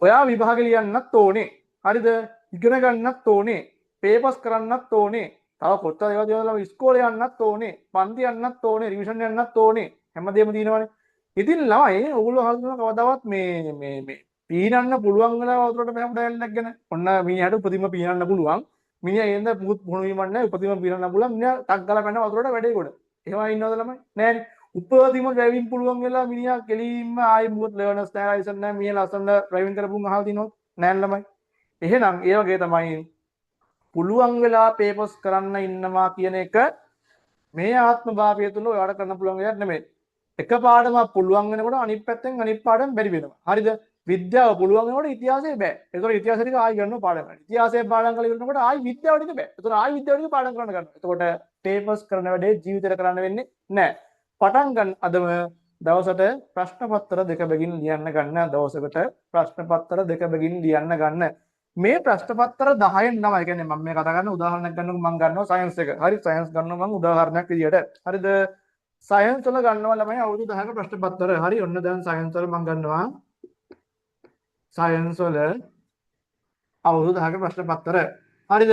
ඔයා විභාගෙ ලියන්නත් ඕනේ. හරිද? ඉගෙන ගන්නත් ඕනේ. පේපර්ස් කරන්නත් ඕනේ. තව කොච්චර ඒවා දේවල් ඉස්කෝලේ යන්නත් ඕනේ. පන්ති යන්නත් ඕනේ. රිවිෂන් යන්නත් ඕනේ. හැමදේම තියෙනවනේ. ඉතින් ළමයි ඔයගොල්ලෝ හල්න කවදාවත් මේ පීනන්න පුළුවන් වෙලා වතුරට මෙහෙම ඩයල්ලක් ගැන. ඔන්න මිනිහට උපතින්ම පීනන්න පුළුවන්. මිනිහා එන්න පුත් මොන වීමක් නැහැ. උපතින්ම පීනන්න පුළුවන්. මිනිහා ටක් ගාලා පැන වතුරට වැඩේ කොට. එහෙම ඉන්නවද ළමයි? නෑනේ. උපතින්ම ඩ්‍රයිවිං පුළුවන් වෙලා මිනිහා කෙලින්ම ආයි මුත් ලර්නර්ස් නැහැ ලයිසන් නැහැ. මිනිහා ලස්සන ඩ්‍රයිවිං කරපුන් අහලා තිනවද? නෑ ළමයි. එහෙනම් ඒ වගේ තමයි පුළුවන් වෙලා පේපර්ස් කරන්න ඉන්නවා කියන එක මේ ආත්ම භාවය තුල ඔයාලට කරන්න පුළුවන් එකක් නෙමෙයි. එක පාඩමක් පුළුවන් වෙනකොට අනිත් පැත්තෙන් අනිත් පාඩම බැරි වෙනවා. හරිද? විද්‍යාව පුළුවන් වෙනකොට ඉතිහාසය බෑ. ඒතකොට ඉතිහාසය ටික ආයි ගන්නවා පාඩම් කරන්න. ඉතිහාසය පාඩම් කරලා ඉවරනකොට ආයි විද්‍යාව ටික බෑ. ඒතකොට ආයි විද්‍යාව ටික පාඩම් කරන්න ගන්නවා. එතකොට පේපර්ස් කරන වැඩේ ජීවිතේට කරන්න වෙන්නේ නැහැ. පටන් ගන්න අදම දවසට ප්‍රශ්න පත්‍ර දෙක බැගින් ලියන්න ගන්න. දවසකට ප්‍රශ්න පත්‍ර දෙක බැගින් ලියන්න ගන්න. මේ ප්‍රශ්න පත්‍ර 10න් තමයි. කියන්නේ මම මේ කතා කරන උදාහරණයක් ගන්නකො මම ගන්නවා සයන්ස් එක. හරි සයන්ස් ගන්නවා මම උදාහරණයක් විදියට. හරිද? සයන්ස් වල ගන්නවා ළමයි අවුරුදු 10ක ප්‍රශ්න පත්‍ර. හරි ඔන්න දැන් සයන්ස් වල මම ගන්නවා සයන්ස් වල අවුරුදු 10ක ප්‍රශ්න පත්‍ර. හරිද?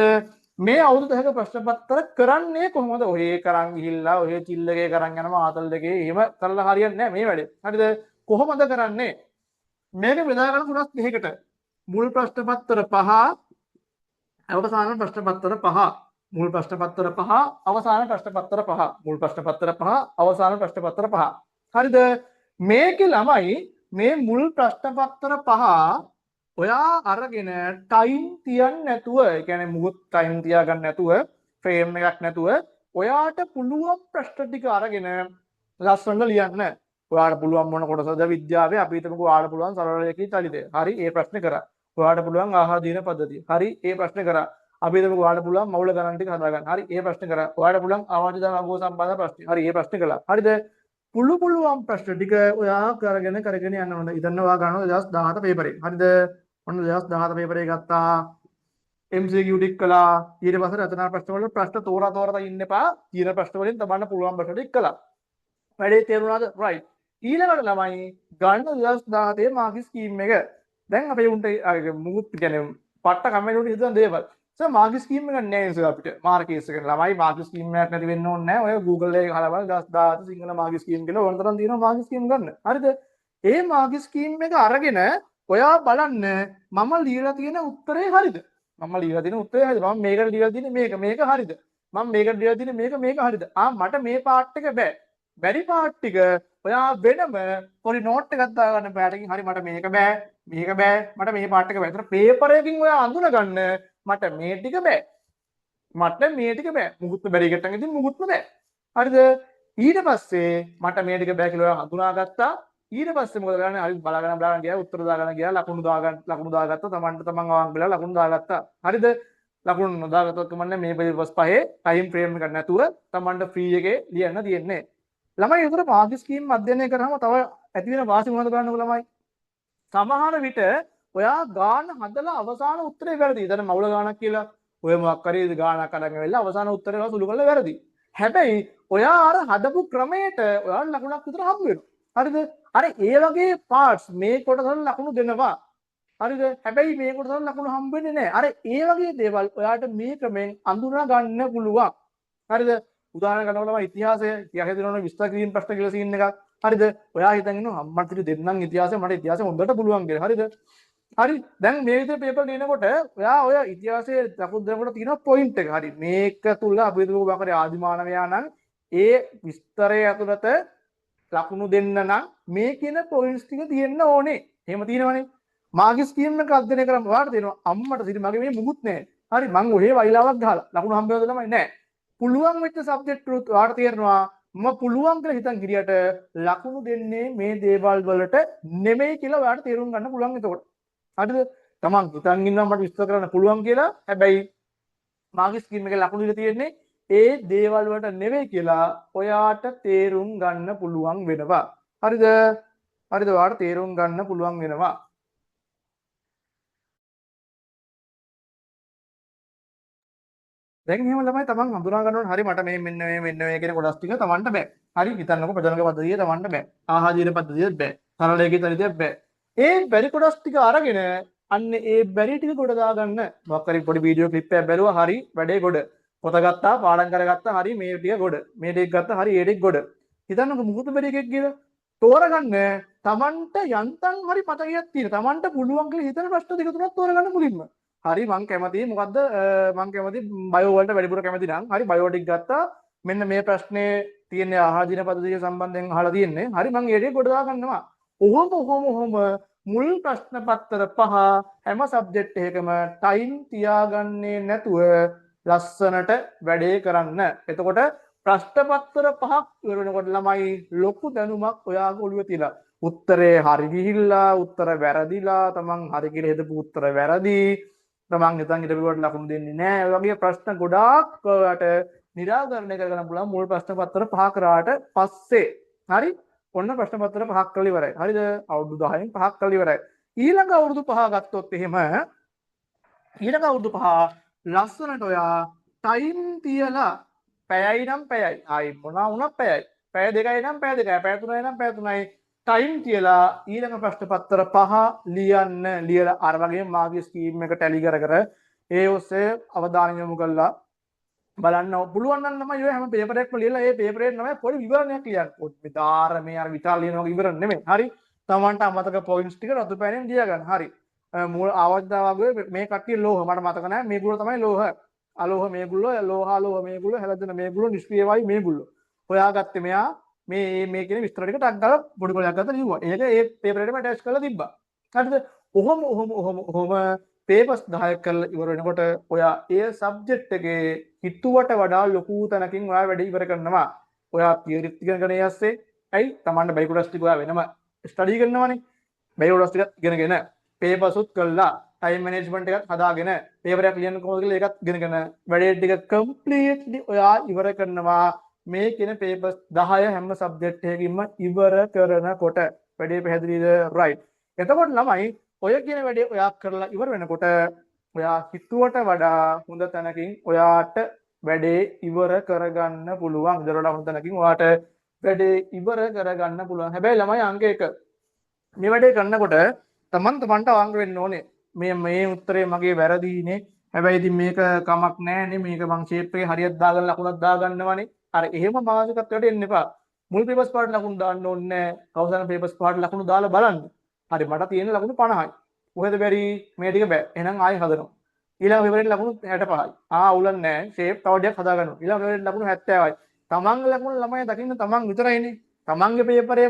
මේ අවුරුදු 10ක ප්‍රශ්න පත්‍ර කරන්නේ කොහොමද? ඔය කරන් ගිහිල්ලා ඔය චිල්ල එකේ කරන් යනවා ආතල් දෙකේ එහෙම කරලා හරියන්නේ නැහැ මේ වැඩේ. හරිද? කොහොමද කරන්නේ? මේක බෙදා ගන්න තුනක් දෙකකට. මුල් ප්‍රශ්න පත්‍ර 5 අවසාන ප්‍රශ්න පත්‍ර 5. මුල් ප්‍රශ්න පත්‍ර 5 අවසාන ප්‍රශ්න පත්‍ර 5. මුල් ප්‍රශ්න පත්‍ර 5 අවසාන ප්‍රශ්න පත්‍ර 5. හරිද? මේකේ ළමයි මේ මුල් ප්‍රශ්න පත්‍ර 5 ඔයා අරගෙන ටයිම් තියන්නේ නැතුව, ඒ කියන්නේ මුකුත් ටයිම් තියාගන්න නැතුව, ෆ්‍රේම් එකක් නැතුව ඔයාට පුළුවන් ප්‍රශ්න ටික අරගෙන ලස්සනට ලියන්න. ඔයාට පුළුවන් මොන කොටසද විද්‍යාවේ අපි හිතමුකෝ ඔයාට පුළුවන් සරල රේඛී චලිතය. හරි ඒ ප්‍රශ්නේ කරා. ඔයාට පුළුවන් ආහාර දීන පද්ධතිය. හරි ඒ ප්‍රශ්නේ කරා. අපි හිතමුකෝ ඔයාට පුළුවන් මවුල ගණන් ටික හදාගන්න. හරි ඒ ප්‍රශ්නේ කරා. ඔයාට පුළුවන් ආවාද දාගෝ සම්බන්ධ ප්‍රශ්න. හරි ඒ ප්‍රශ්නේ කළා. හරිද? පුළුවන් ප්‍රශ්න ටික ඔයා කරගෙන යන්න ඕන. ඉතින් ඔයා ගන්නවා 2017 පේපරේ. හරිද? ඔන්න 2017 පේපරේ ගත්තා. MCQ ටික කළා. ඊට පස්සේ රචනා ප්‍රශ්න වල ප්‍රශ්න තෝරා ඉන්න එපා. තියෙන ප්‍රශ්න වලින් තමන්න පුළුවන් ප්‍රශ්න ටික කළා. වැඩේ තේරුණාද? right. ඊළඟට ළමයි ගන්න 2017 මාර්ක් ස්කීම් එක. දැන් අපේ උන්ට මුකුත් කියන්නේ පට්ට කමෙන්ට් වලට හිතන දේවල්. සර් මාර්ක් ස්කීම් එකක් නැහැ සර් අපිට. මාර්කේස් එක ළමයි මාර්ක් ස්කීම් එකක් නැති වෙන්න ඕනේ නැහැ. ඔය Google එකේ ගහලා බලන්න 2017 සිංහල මාර්ක් ස්කීම් කියලා ඕන තරම් තියෙනවා මාර්ක් ස්කීම් ගන්න. හරිද? ඒ මාර්ක් ස්කීම් එක අරගෙන ඔයා බලන්න මම ලියලා තියෙන උත්තරේ හරිද? මම ලියලා තියෙන උත්තරේ හරිද? මම මේකට ලියලා තියෙන්නේ මේක හරිද? මම මේකට ලියලා තියෙන්නේ මේක හරිද? මට මේ පාර්ට් එක බෑ. බැරි පාර්ට් ටික ඔයා වෙනම පොඩි නෝට් එකක් දාගන්න පැටකින් හරි මට මේක බෑ මට මේ පාර්ට් එක බෑ. ඒතර පේපර් එකකින් ඔයා අඳුන ගන්න මට මේ ටික බෑ. මට මේ ටික බෑ. මුකුත්ම බැරි එකටන් ඉතින් මුකුත්ම බෑ. හරිද? ඊට පස්සේ මට මේ ටික බෑ කියලා ඔයා හඳුනාගත්තා. ඊට පස්සේ මොකද කරන්නේ? හරි බලාගෙන ගියා උත්තර දාගෙන ගියා ලකුණු දාගත්තා. තමන්ට තමන් අවංක වෙලා ලකුණු දාගත්තා. හරිද? ලකුණු නොදාගත්තොත් කමන්නේ මේ පේපර්ස් පහේ ටයිම් ෆ්‍රේම් එකක් නැතුව තමන්ට ෆ්‍රී එකේ ලියන්න තියෙන්නේ. ළමයි උතර මාර්ක් ස්කීම් අධ්‍යයනය කරාම තව ඇති වෙන වාසි මොනවද කරන්නකෝ ළමයි? සමහර විට ඔයා ගාන හදලා අවසාන උත්තරේ වැරදි. දැන් මවුල ගානක් කියලා ඔය මොකක් හරි ගානක් අරගෙන වෙලා අවසාන උත්තරේ වල සුළු කරලා වැරදි. හැබැයි ඔයා අර හදපු ක්‍රමයට ඔයාලා ලකුණක් විතර හම්බ වෙනවා. හරිද? අර ඒ වගේ පාර්ට්ස් මේ කොටසට ලකුණු දෙනවා. හරිද? හැබැයි මේ කොටසට ලකුණු හම්බ වෙන්නේ නැහැ. අර ඒ වගේ දේවල් ඔයාට මේ ක්‍රමෙන් අඳුනා ගන්න පුළුවන්. හරිද? උදාහරණ ගන්නකොට තමයි ඉතිහාසය දෙනවනේ විස්තර කිරීම ප්‍රශ්න කියලා සීන් එකක්. හරිද? ඔයා හිතන් ඉන්නවා අම්මට දෙන්නම් ඉතිහාසය මට ඉතිහාසය හොඳට පුළුවන් කියලා. හරිද? හරි. දැන් මේ විදිහට පේපර් ලියනකොට ඔයා ඔය ඉතිහාසයේ ලකුණු දෙනකොට තියෙන පොයින්ට් එක. හරි. මේක තුල අපි හිතමු බකරේ ආදි මානවයා නම් ඒ විස්තරය ඇතුළත ලකුණු දෙන්න නම් මේ කියන පොයින්ට්ස් ටික තියෙන්න ඕනේ. එහෙම තියෙනවනේ. මාර්ක් ස්කීම් එක අධ්‍යයනය කරාම ඔයාලට තේරෙනවා අම්මට සිරි මගේ මේ මුකුත් නැහැ. හරි මං ඔහේ වයිලාවක් ගහලා ලකුණු හම්බ වෙනවද ළමයි නැහැ. පුළුවන් වෙච්ච සබ්ජෙක්ට් වලට ඔයාලට තේරෙනවා මම පුළුවන් කියලා හිතන් ගිරියට ලකුණු දෙන්නේ මේ දේවල් වලට නෙමෙයි කියලා ඔයාලට තේරුම් ගන්න පුළුවන් එතකොට. හරිද? තමන් හිතන් ඉන්නවා මට විස්තර කරන්න පුළුවන් කියලා. හැබැයි මාර්ක් ස්කීම් එකේ ලකුණු ඉල තියෙන්නේ ඒ දේවල් වලට නෙවෙයි කියලා ඔයාට තේරුම් ගන්න පුළුවන් වෙනවා. හරිද? හරිද? ඔයාට තේරුම් ගන්න පුළුවන් වෙනවා. දැන් එහෙම ළමයි තමන් හඳුනා ගන්න ඕනේ. හරි මට මේ මෙන්න මේ කියන කොටස් ටික තමන්ට බෑ. හරි හිතන්නකො ප්‍රජනක පද්ධතිය තමන්ට බෑ. ආහාර දීන පද්ධතියත් බෑ. සරල ඒකේ චරිතයක් බෑ. ඒ බැරි කොටස් ටික අරගෙන අන්න ඒ බැරි ටික ගොඩ දාගන්න. මොකක් හරි පොඩි වීඩියෝ ක්ලිප් එකක් බැලුවා හරි වැඩේ ගොඩ. පොත ගත්තා පාඩම් කරගත්තා හරි මේ ටික ගොඩ. මේ ටික ගත්තා හරි ඒ ටික ගොඩ. හිතන්නකො මුකුත් බැරි එකක් කියලා. තෝරගන්න තමන්ට යන්තම් හරි මතකයක් තියෙන. තමන්ට පුළුවන් කියලා හිතන ප්‍රශ්න දෙක තුනක් තෝරගන්න මුලින්ම. හරි මං කැමතියි මොකද්ද මං කැමති බයෝ වලට වැඩිපුර කැමති නම් හරි බයෝ ටික ගත්තා. මෙන්න මේ ප්‍රශ්නේ තියෙන ආහාර දින පද්ධතිය සම්බන්ධයෙන් අහලා තියෙන්නේ. හරි මං ඒ ටික ගොඩ දාගන්නවා. ඔහොම මුල් ප්‍රශ්න පත්‍ර 5 හැම සබ්ජෙක්ට් එකකම ටයිම් තියාගන්නේ නැතුව ලස්සනට වැඩේ කරන්න. එතකොට ප්‍රශ්න පත්‍ර 5ක් ඉවර වෙනකොට ළමයි ලොකු දැනුමක් ඔයාගේ ඔළුවේ තියලා උත්තරේ හරි ගිහිල්ලා උත්තර වැරදිලා තමන් හරි කියලා හිතපු උත්තර වැරදි තමන් හිතන් හිටපුවට ලකුණු දෙන්නේ නැහැ. ඔය වගේ ප්‍රශ්න ගොඩාක් ඔයාලට निराකරණය කරගන්න පුළුවන් මුල් ප්‍රශ්න පත්‍ර 5 කරාට පස්සේ. හරි ඔන්න ප්‍රශ්න පත්‍ර 5ක් කරලා ඉවරයි. හරිද? අවුරුදු 10න් 5ක් කරලා ඉවරයි. ඊළඟ අවුරුදු 5 ගත්තොත් එහෙම ඊළඟ අවුරුදු 5 ලස්සනට ඔයා ටයිම් තියලා පැයයි නම් පැයයි. ආයි මොනවා වුණත් පැයයි. පැය දෙකයි නම් පැය දෙකයි. පැය තුනයි නම් පැය තුනයි. ටයිම් තියලා ඊළඟ ප්‍රශ්න පත්‍ර 5 ලියන්න. ලියලා අර වගේ මාගේ ස්කීම් එක ටැලි කර ඒ ඔස්සේ අවධානය යොමු කරලා බලන්න පුළුවන් නම් තමයි ඔය හැම පේපර් එකක්ම ලියලා ඒ පේපර් එකේ තමයි පොඩි විවරණයක් ලියන්න. පොඩි දාර මේ අර විතර ලියන වගේ විවරණ නෙමෙයි. හරි. තමන්ට අමතක පොයින්ට්ස් ටික රතු පෑනෙන් ලියා ගන්න. හරි. මූල ආවර්ජනා වගේ මේ කට්ටිය ලෝහ මට මතක නැහැ. මේගොල්ලෝ තමයි ලෝහ. අලෝහ මේගොල්ලෝ, ලෝහාලෝහ මේගොල්ලෝ, හැලදෙන මේගොල්ලෝ, නිෂ්ක්‍රීය වායු මේගොල්ලෝ. හොයාගත්තේ මෙයා මේ කියන විස්තර ටික ටක් ගාලා පොඩි කොලයක් ගත්තා ලිව්වා. ඒක ඒ පේපර් එකටම ඇටච් කරලා තිබ්බා. හරිද? ඔහොම පේපර්ස් 10ක් කරලා ඉවර වෙනකොට ඔයා ඒ සබ්ජෙක්ට් එකේ හිතුවට වඩා ලොකු තැනකින් ඔයා වැඩ ඉවර කරනවා. ඔයා තියරිත් ඉගෙනගෙන යස්සේ ඇයි තමන්ට බයි කොටස් ටික ඔයා වෙනම ස්ටඩි කරනවානේ. බයි කොටස් ටික ඉගෙනගෙන පේපර්ස් උත් කළා ටයිම් මැනේජ්මන්ට් එකක් හදාගෙන පේපර් එකක් ලියන්න කොහොමද කියලා ඒකත් ඉගෙනගෙන වැඩේ ටික කම්ප්ලීට්ලි ඔයා ඉවර කරනවා. මේ කියන පේපර්ස් 10 හැම සබ්ජෙක්ට් එකකින්ම ඉවර කරනකොට වැඩේ පැහැදිලිද? රයිට්. එතකොට ළමයි ඔය කියන වැඩේ ඔයා කරලා ඉවර වෙනකොට ඔයා හිතුවට වඩා හොඳ තැනකින් ඔයාට වැඩේ ඉවර කරගන්න පුළුවන්. ඉතල වඩා හොඳ තැනකින් ඔයාට වැඩේ ඉවර කරගන්න පුළුවන්. හැබැයි ළමයි අංක 1 මේ වැඩේ කරනකොට තමන්ට අවංක වෙන්න ඕනේ. මේ උත්තරේ මගේ වැරදිනේ. හැබැයි ඉතින් මේක කමක් නැහැනේ. මේක මං ෂේප් එකේ හරියට දාගෙන ලකුණක් දාගන්නවනේ. අර එහෙම මානසිකත්වයට එන්න එපා. මුල් පේපර්ස් පාට ලකුණු දාන්න ඕනේ නැහැ. අවසාන පේපර්ස් පාට ලකුණු දාලා බලන්න. හරි මට තියෙන ලකුණු 50යි. කොහෙද බැරි මේ ටික බෑ. එහෙනම් ආයෙ හදනවා. ඊළඟ පේපරේ ලකුණු 65යි. අවුලක් නැහැ. ෂේප් තව ටිකක් හදා ගන්නවා. ඊළඟ පේපරේ ලකුණු 70යි. තමන්ගේ ලකුණු ළමයි දකින්න තමන් විතරයිනේ. තමන්ගේ පේපරේ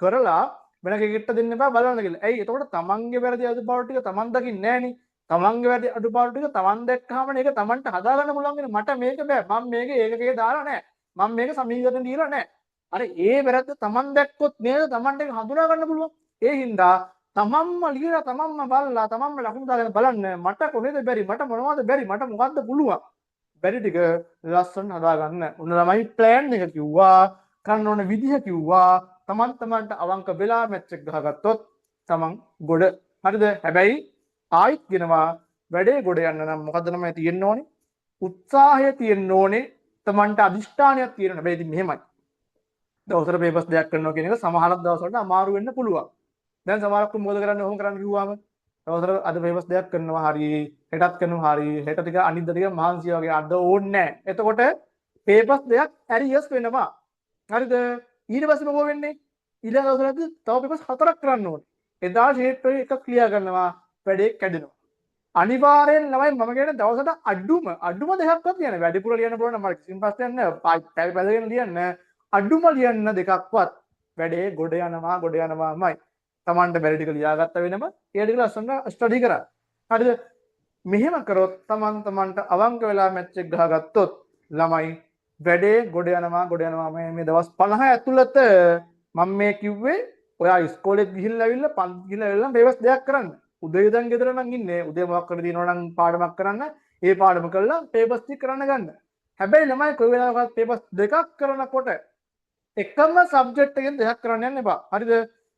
කරලා වෙන කෙනෙක්ට දෙන්න එපා බලන්න කියලා. ඇයි? එතකොට තමන්ගේ වැරදි අඩුපාඩු ටික තමන් දකින්නේ නැහනේ. තමන්ගේ වැරදි අඩුපාඩු ටික තමන් දැක්කහම මේක තමන්ට හදා ගන්න පුළුවන් වෙන මට මේක බෑ. මම මේක ඒකකේ දාලා නැහැ. මම මේක සමීකරණ දීලා නැහැ. අර ඒ වැරද්ද තමන් දැක්කොත් නේද තමන්ට ඒක හඳුනා ගන්න පුළුවන්. ඒ හින්දා තමන්ම ලියලා තමන්ම බලලා තමන්ම ලකුණු දාගෙන බලන්න මට කොහෙද බැරි මට මොනවද බැරි මට මොකද්ද පුළුවන්. බැරි ටික ලස්සන හදා ගන්න. උන්න ළමයි ප්ලෑන් එක කිව්වා, කරන්න ඕන විදිහ කිව්වා. තමන්ට අවංක වෙලා මැච් එක ගහගත්තොත් තමන් ගොඩ. හරිද? හැබැයි ආයිත් කියනවා වැඩේ ගොඩ යන්න නම් මොකද්ද තමයි තියෙන්න ඕනේ? උත්සාහය තියෙන්න ඕනේ. තමන්ට අදිෂ්ඨානයක් තියෙනවා. හැබැයි ඉතින් මෙහෙමයි. දවසට පේපර්ස් දෙකක් කරනවා කියන එක සමහරක් දවස්වලට අමාරු වෙන්න පුළුවන්. දැන් සමහරක් මොකද කරන්නේ? ඔහොම කරන්න කිව්වම දවසට අද පේපර්ස් දෙකක් කරනවා හරි, හෙටත් කරනවා හරි, හෙට ටික අනිද්දා ටික මහන්සිය වගේ අද ඕනේ නැහැ. එතකොට පේපර්ස් දෙකක් ඇරියස් වෙනවා. හරිද? ඊට පස්සේ මොකෝ වෙන්නේ? ඊළඟ දවසට තව පේපර්ස් 4ක් කරන්න ඕනේ. එදා ෂේප් එකක් ක්ලියර් කරනවා, වැඩේ කැඩෙනවා. අනිවාර්යෙන් ළමයි මම කියන දවසට අඩුම දෙකක්වත් ලියන්න. වැඩිපුර ලියන්න පුළුවන් නම් මට කිසිම ප්‍රශ්නයක් නැහැ. පැය පැයකට ලියන්න. අඩුම ලියන්න දෙකක්වත් වැඩේ ගොඩ යනවාමයි. තමන්ට බැරි ටික ලියාගත්ත වෙනම ඒ ටික ලස්සනට ස්ටඩි කරා. හරිද? මෙහෙම කරොත් තමන්ට අවංක වෙලා මැච් එක ගහගත්තොත් ළමයි වැඩේ ගොඩ යනවා මේ දවස් 50 ඇතුළත මම මේ කිව්වේ ඔයා ඉස්කෝලේත් ගිහිල්ලා ඇවිල්ලා පන්ති ගිහිල්ලා ඇවිල්ලා පේපර්ස් දෙකක් කරන්න. උදේ ඉඳන් ගෙදර නම් ඉන්නේ. උදේ මොකක් කර දිනනවා නම් පාඩමක් කරන්න. ඒ පාඩම කළා පේපර්ස් ටික කරන්න ගන්න. හැබැයි ළමයි කොයි වෙලාවකවත් පේපර්ස් දෙකක් කරනකොට එකම සබ්ජෙක්ට් එකෙන් දෙකක් කරන්න යන්න එපා. හරිද?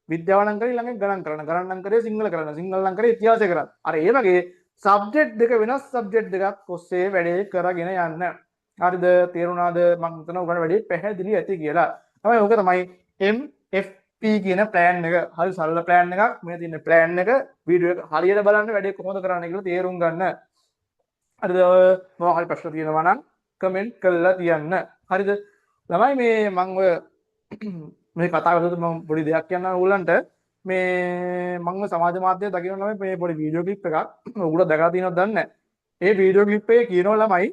විද්‍යාව නම් කරේ ළඟින් ගණන් කරන්න. ගණන් නම් කරේ සිංහල කරන්න. සිංහල නම් කරේ ඉතිහාසය කරන්න. අර ඒ වගේ සබ්ජෙක්ට් දෙක වෙනස් සබ්ජෙක්ට් දෙකක් ඔස්සේ වැඩේ කරගෙන යන්න. හරිද? තේරුණාද? මම හිතනවා ඔයාලට වැඩේ පැහැදිලි ඇති කියලා. තමයි ඕක තමයි MFA P කියන plan එක හරි සරල plan එකක් මේ තියෙන plan එක වීඩියෝ එක හරියට බලන්න වැඩේ කොහොමද කරන්න කියලා තේරුම් ගන්න. හරිද? මොනවා හරි ප්‍රශ්න තියෙනවා නම් කමෙන්ට් කරලා තියන්න. හරිද? ළමයි මේ මම ඔය මේ කතා කරද්දී මම පොඩි දෙයක් කියන්න ඕගොල්ලන්ට මේ මම සමාජ මාධ්‍යයේ දකින්න ළමයි මේ පොඩි වීඩියෝ ක්ලිප් එකක් ඔයගොල්ලෝ දැකලා තියෙනවද දන්නේ නැහැ. ඒ වීඩියෝ ක්ලිප් එකේ කියනවා ළමයි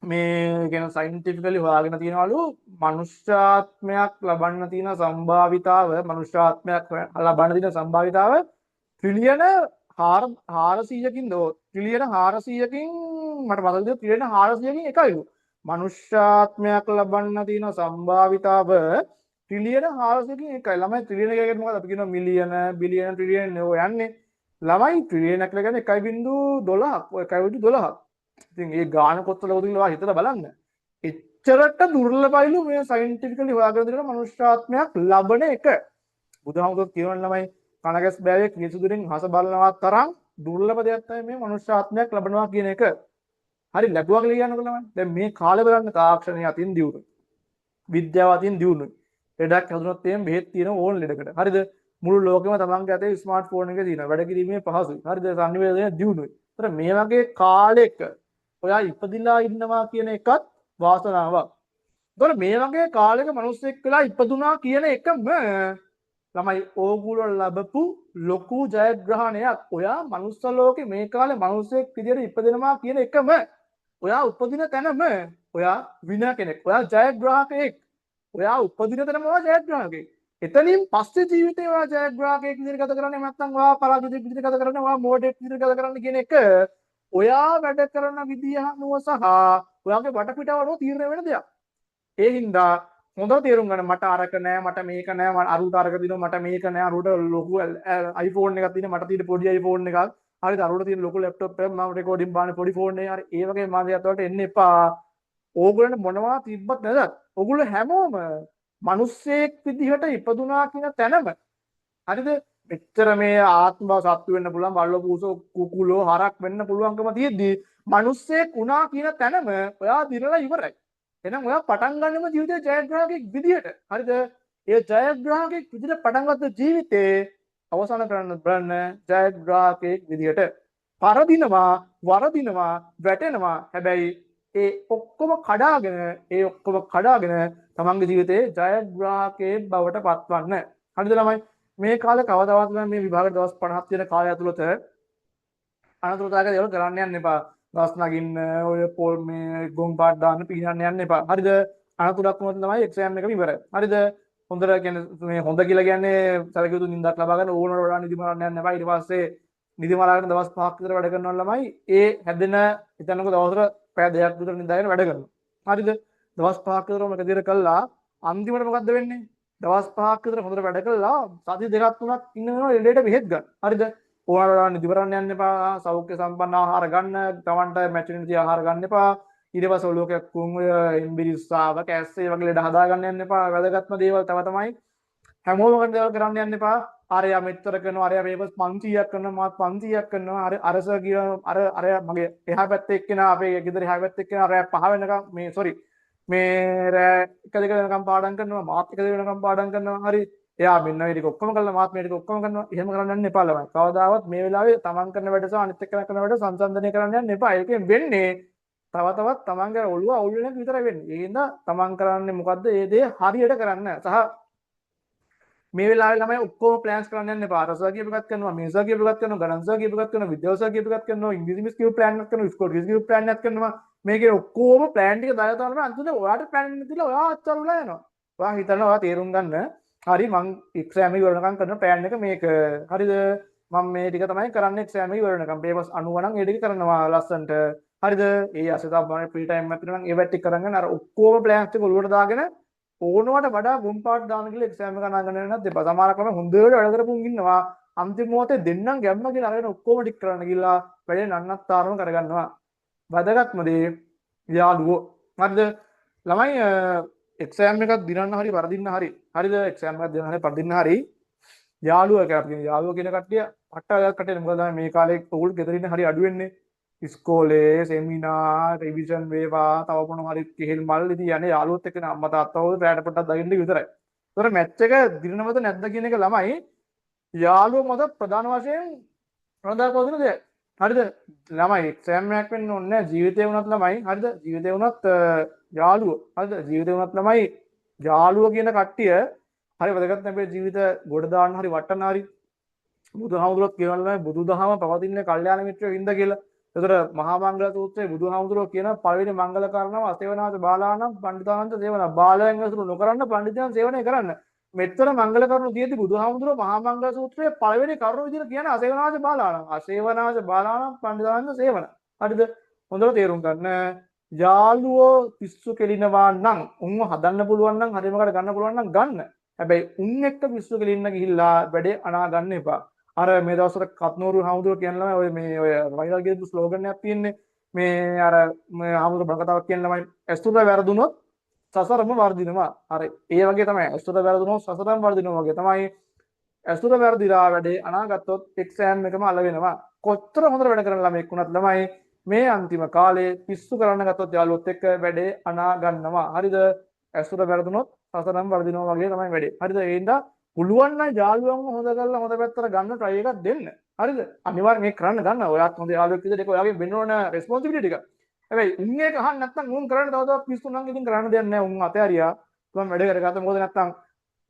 මේ කියන සයින්ටිෆිකලි හොයාගෙන තියෙනවලු මනුෂ්‍යාත්මයක් ලබන්න තියෙන සම්භාවිතාව මනුෂ්‍යාත්මයක් ලබන්න තියෙන සම්භාවිතාව ට්‍රිලියන 400කින් දෝ ට්‍රිලියන 400කින් මට මතකද ට්‍රිලියන 400කින් එකයිලු මනුෂ්‍යාත්මයක් ලබන්න තියෙන සම්භාවිතාව ට්‍රිලියන 400කින් එකයි ළමයි ට්‍රිලියන එක කියන්නේ මොකක්ද අපි කියනවා මිලියන බිලියන ට්‍රිලියන නේ ඔය යන්නේ ළමයි ට්‍රිලියන එක කියන්නේ 1.12ක් 1.12ක් ඉතින් ඒ ගාන කොච්චර ලොකුද කියලා හිතලා බලන්න. එච්චරට දුර්ලභයිලු මේ සයන්ටිෆිකලි හොයාගෙන දෙන මනුෂ්‍යාත්මයක් ලබන එක. බුදුහාමුදුරුවෝ කියවන ළමයි කනගැස් බෑවේ කිසිදුරින් හස බලනවා තරම් දුර්ලභ දෙයක් තමයි මේ මනුෂ්‍යාත්මයක් ලබනවා කියන එක. හරි ලැබුවා කියලා කියනකොට ළමයි. දැන් මේ කාලේ බලන්න තාක්ෂණය අතින් දියුණුයි. විද්‍යාව අතින් දියුණුයි. ලෙඩක් හැදුනොත් එහෙම බෙහෙත් තියෙන ඕන ලෙඩකට. හරිද? මුළු ලෝකෙම තමන්ගේ අතේ ස්මාර්ට් ෆෝන් එක තියෙනවා. වැඩ කිරීමේ පහසුයි. හරිද? සංනිවේදනය දියුණුයි. ඒතර මේ වගේ කාලෙක ඔයා ඉපදිලා ඉන්නවා කියන එකත් වාසනාවක්. ඒතකොට මේ වගේ කාලයක මිනිස්සෙක් වෙලා ඉපදුනා කියන එකම ළමයි ඕගොල්ලෝ ලැබපු ලොකු ජයග්‍රහණයක්. ඔයා මනුස්ස ලෝකේ මේ කාලේ මිනිස්සෙක් විදියට ඉපදෙනවා කියන එකම ඔයා උපදින තැනම ඔයා වින කෙනෙක්. ඔයා ජයග්‍රාහකයෙක්. ඔයා උපදින තැනම ඔයා ජයග්‍රාහකයෙක්. එතනින් පස්සේ ජීවිතේ ඔයා ජයග්‍රාහකයෙක් විදියට ගත කරන්නේ නැත්නම් ඔයා පරාජිතයෙක් විදියට ගත කරන්නේ ඔයා මෝඩයෙක් විදියට ගත කරන්නේ කියන එක ඔයා වැඩ කරන විදිය අනුව සහ ඔයාගේ වටපිටාව අනුව තීරණය වෙන දෙයක්. ඒ හින්දා හොඳට තේරුම් ගන්න මට අරක නෑ මට මේක නෑ මට අරුට අරක දිනවා මට මේක නෑ අරුට ලොකු iPhone එකක් තියෙන මට තියෙන පොඩි iPhone එකක් හරිද අරුට තියෙන ලොකු ලැප්ටොප් එකක් මම රෙකෝඩින් බලන පොඩි ෆෝන් එකේ හරි ඒ වගේ මාධ්‍යයත් වලට එන්න එපා. ඕගොල්ලන්ට මොනවා තිබ්බත් නැදත් ඕගොල්ලෝ හැමෝම මිනිස්සෙක් විදිහට ඉපදුනා කියන තැනම හරිද මෙච්චර මේ ආත්ම සත්තු වෙන්න පුළුවන් බල්ලෝ පූසෝ කුකුලෝ හරක් වෙන්න පුළුවන්කම තියෙද්දි මිනිස්සෙක් වුණා කියන තැනම ඔයා දිනලා ඉවරයි. එහෙනම් ඔයා පටන් ගන්නම ජීවිතේ ජයග්‍රාහකෙක් විදිහට. හරිද? ඒ ජයග්‍රාහකෙක් විදිහට පටන් ගත්ත ජීවිතේ අවසන් කරන්න බලන්න ජයග්‍රාහකෙක් විදිහට. පරදිනවා, වරදිනවා, වැටෙනවා. හැබැයි ඒ ඔක්කොම කඩාගෙන තමන්ගේ ජීවිතේ ජයග්‍රාහකයෙක් බවට පත්වන්න. හරිද ළමයි? මේ කාලේ කවදාවත් මේ විභාග දවස් 50ක් තියෙන කාලය ඇතුළත අනතුරුදායක දේවල් කරන්න යන්න එපා. දවස් නගින්න ඔය පොල් මේ ගොන් පාට දාන්න පීනන්න යන්න එපා. හරිද? අනතුරක් වුණොත් තමයි එක්සෑම් එක ඉවරයි. හරිද? හොඳට කියන්නේ මේ හොඳ කියලා කියන්නේ සැලකිය යුතු නිින්දක් ලබා ගන්න ඕනකට වඩා නිදි මරන්න යන්න එපා. ඊට පස්සේ නිදි මරාගෙන දවස් 5ක් විතර වැඩ කරනවා ළමයි. ඒ හැදෙන හිතන්නකො දවසට පැය 2ක් විතර නිදාගෙන වැඩ කරනවා. හරිද? දවස් 5ක් විතරම එක දිගට කළා අන්තිමට මොකද්ද වෙන්නේ? දවස් 5ක් විතර හොඳට වැඩ කළා සති දෙකක් තුනක් ඉන්න වෙනවා ලෙඩේට බෙහෙත් ගන්න. හරිද? ඕනට නිදි මරන්න යන්න එපා. සෞඛ්‍ය සම්පන්න ආහාර ගන්න. තමන්ට මැචුරිටි ආහාර ගන්න එපා. ඊට පස්සේ ඔලෝකයක් කුන් ඔය එම්බිරිස්සාව කැස්සේ වගේ ලෙඩ හදා ගන්න යන්න එපා. වැදගත්ම දේවල් තව තමයි හැමෝම කරන දේවල් කරන්න යන්න එපා. අරයා මෙච්චර කරනවා අරයා මේක 500ක් කරනවා මාත් 500ක් කරනවා අරස කියන අර මගේ එහා පැත්තේ එක්කෙනා අපේ ගෙදර එහා පැත්තේ එක්කෙනා රෑ 5 වෙනකම් මේ සෝරි මේ රෑ 1 2 වෙනකම් පාඩම් කරනවා මාත් 1 2 වෙනකම් පාඩම් කරනවා හරි එයා මෙන්න මේ ටික ඔක්කොම කරලා මාත් මේ ටික ඔක්කොම කරනවා එහෙම කරන්න යන්න එපා ළමයි කවදාවත් මේ වෙලාවේ තමන් කරන වැඩ සහ අනිත් එක්කෙනා කරන වැඩ සංසන්දනය කරන්න යන්න එපා ඒකෙන් වෙන්නේ තවත් තමන්ගේ ඔළුව අවුල් වෙන එක විතරයි වෙන්නේ ඒ හින්දා තමන් කරන්නේ මොකද්ද ඒ දේ හරියට කරන්න සහ මේ වෙලාවේ ළමයි ඔක්කොම ප්ලෑන්ස් කරන්න යන්න එපා. රසවා කියපු එකක් කරනවා, මේසා කියපු එකක් කරනවා, ගණන්සා කියපු එකක් කරනවා, විද්‍යාවසා කියපු එකක් කරනවා, ඉංග්‍රීසි මිස් කියපු ප්ලෑන් එකක් කරනවා, ස්කෝල් කියපු ප්ලෑන් එකක් කරනවා. මේකේ ඔක්කොම ප්ලෑන් ටික දාලා තමයි අන්තිමට ඔයාට ප්ලෑන් එක දීලා ඔයා අච්චර වෙලා යනවා. ඔයා හිතනවා ඔයා තේරුම් ගන්න. හරි මං එක්සෑම් එක ඉවරනකම් කරන ප්ලෑන් එක මේක. හරිද? මම මේ ටික තමයි කරන්නේ එක්සෑම් එක ඉවරනකම්. පේපර්ස් 90 නම් ඒ ටික කරනවා ලස්සන්ට. හරිද? ඒ අසතා මම ෆ්‍රී ටයිම් එකක් තියෙනවා නම් ඒවත් ටික කරගෙන අර ඔක්කොම ප්ලෑන්ස් ටික ඔලුවට දාගෙන ඕනවට වඩා ගොම් පාට දාන කියලා එක්සෑම් එක නගන්න වෙනත් දෙපා. සමහර ක්‍රම හොඳට වැඩ කරපුන් ඉන්නවා. අන්තිම මොහොතේ දෙන්නම් ගැම්ම කියලා අරගෙන ඔක්කොම ටික කරන්න ගිහලා වැඩේ නන්නත්තරම කරගන්නවා. වැදගත්ම දේ යාළුවෝ. හරිද? ළමයි එක්සෑම් එකක් දිනන්න හරි වරදින්න හරි. හරිද? එක්සෑම් එකක් දිනන්න හරි වරදින්න හරි. යාළුවෝ කියලා කියන යාළුවෝ කියන කට්ටිය පට්ට කට්ටිය මොකද මේ කාලේ ඕගොල්ලෝ ගෙදර ඉන්න හරි අඩු වෙන්නේ. ඉස්කෝලේ සෙමිනාර් රිවිෂන් වේවා තව මොනවා හරි කෙහෙල් මල් ඉතින් යන්නේ යාළුවොත් එක්ක අම්මා තාත්තා වගේ රැට පොට්ටක් දකින්න විතරයි. ඒතර මැච් එක දිනනවද නැද්ද කියන එක ළමයි යාළුවෝ මත ප්‍රධාන වශයෙන් ප්‍රධාන පොදින දෙයක්. හරිද? ළමයි එක්සෑම් එකක් වෙන්න ඕනේ නැහැ. ජීවිතේ වුණත් ළමයි හරිද? ජීවිතේ වුණත් යාළුවෝ හරිද? ජීවිතේ වුණත් ළමයි යාළුවෝ කියන කට්ටිය හරි වැදගත් අපේ ජීවිත ගොඩ දාන්න හරි වටන්න හරි බුදුහාමුදුරුවෝ කියනවා බුදුදහම පවතින්නේ කල්යාණ මිත්‍රයෝ ඉඳ කියලා. ඒතර මහා මංගල සූත්‍රයේ බුදුහාමුදුරුවෝ කියන පළවෙනි මංගල කාරණාව අසේවනාච බාලාණං පණ්ඩිතානං සේවන. බාලයන් ඇසුරු නොකරන්න පණ්ඩිතයන් සේවනය කරන්න. මෙතන මංගල කරුණු තියෙද්දි බුදුහාමුදුරුවෝ මහා මංගල සූත්‍රයේ පළවෙනි කරුණ විදිහට කියන්නේ අසේවනාච බාලාණං. අසේවනාච බාලාණං පණ්ඩිතානං සේවන. හරිද? හොඳට තේරුම් ගන්න. යාළුවෝ පිස්සු කෙලිනවා නම් උන්ව හදන්න පුළුවන් නම් හරිමකට ගන්න පුළුවන් නම් ගන්න. හැබැයි උන් එක්ක පිස්සු කෙලින්න ගිහිල්ලා වැඩේ අනා ගන්න එපා. අර මේ දවස්වල කත්නෝරු හාමුදුරුවෝ කියන ළමයි ඔය මේ ඔය වයිරල් ගේපු ස්ලෝගන් එකක් තියෙන්නේ මේ අර මේ හාමුදුරුවෝ බණකතාවක් කියන ළමයි ඇස්තුත වැරදුනොත් සසරම වර්ධිනවා. අර ඒ වගේ තමයි ඇස්තුත වැරදුනොත් සසරම වර්ධිනවා වගේ තමයි ඇස්තුත වැරදිලා වැඩේ අනාගත්තොත් එක්සෑම් එකම අල වෙනවා. කොච්චර හොඳට වැඩ කරන ළමෙක් වුණත් ළමයි මේ අන්තිම කාලේ පිස්සු කරන්න ගත්තොත් යාළුවොත් එක්ක වැඩේ අනා ගන්නවා. හරිද? ඇස්තුත වැරදුනොත් සසරම වර්ධිනවා වගේ තමයි වැඩේ. හරිද? ඒ හින්දා පුළුවන් නම් යාළුවන්ව හොඳ කරලා හොඳ පැත්තට ගන්න try එකක් දෙන්න. හරිද? අනිවාර්යෙන් මේක කරන්න ගන්න. ඔයාත් හොඳ යාළුවෙක් විදිහට ඒක ඔයාගෙන් වෙන්න ඕන responsibility එක. හැබැයි උන් ඒක අහන්න නැත්නම් උන් කරන්න තව තවත් පිස්සු නම් ඉතින් කරන්න දෙයක් නැහැ. උන් අතෑරියා. මම වැඩ කරගත්තා. මොකද නැත්නම්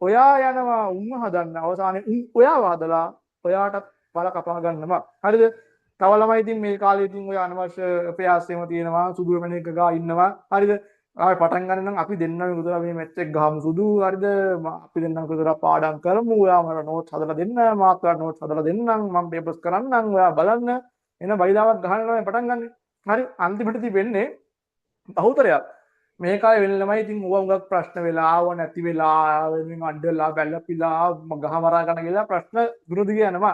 ඔයා යනවා උන්ව හදන්න. අවසානයේ උන් ඔයාව හදලා ඔයාටත් බල කපා ගන්නවා. හරිද? තව ළමයි ඉතින් මේ කාලේ ඉතින් ඔය අනවශ්‍ය ප්‍රයාසෙම තියෙනවා. සුදු වෙන එක ගා ඉන්නවා. හරිද? ආයෙ පටන් ගන්න නම් අපි දෙන්නම උදලා මේ මැච් එක ගහමු සුදු හරිද අපි දෙන්නම උදලා පාඩම් කරමු ඔයා මට නෝට්ස් හදලා දෙන්න මාත් ඔයාලට නෝට්ස් හදලා දෙන්නම් මම පේපර්ස් කරන්නම් ඔයා බලන්න එන බයිදාවක් ගහනවා පටන් ගන්න හරි අන්තිමටදී වෙන්නේ බහුතරයක් මේ කාලේ වෙන ළමයි ඉතින් ඕවා උගක් ප්‍රශ්න වෙලා ආව නැති වෙලා වෙනින් අඬලා බැලපිලා ගහ මරා ගන්න කියලා ප්‍රශ්න දුරදිග යනවා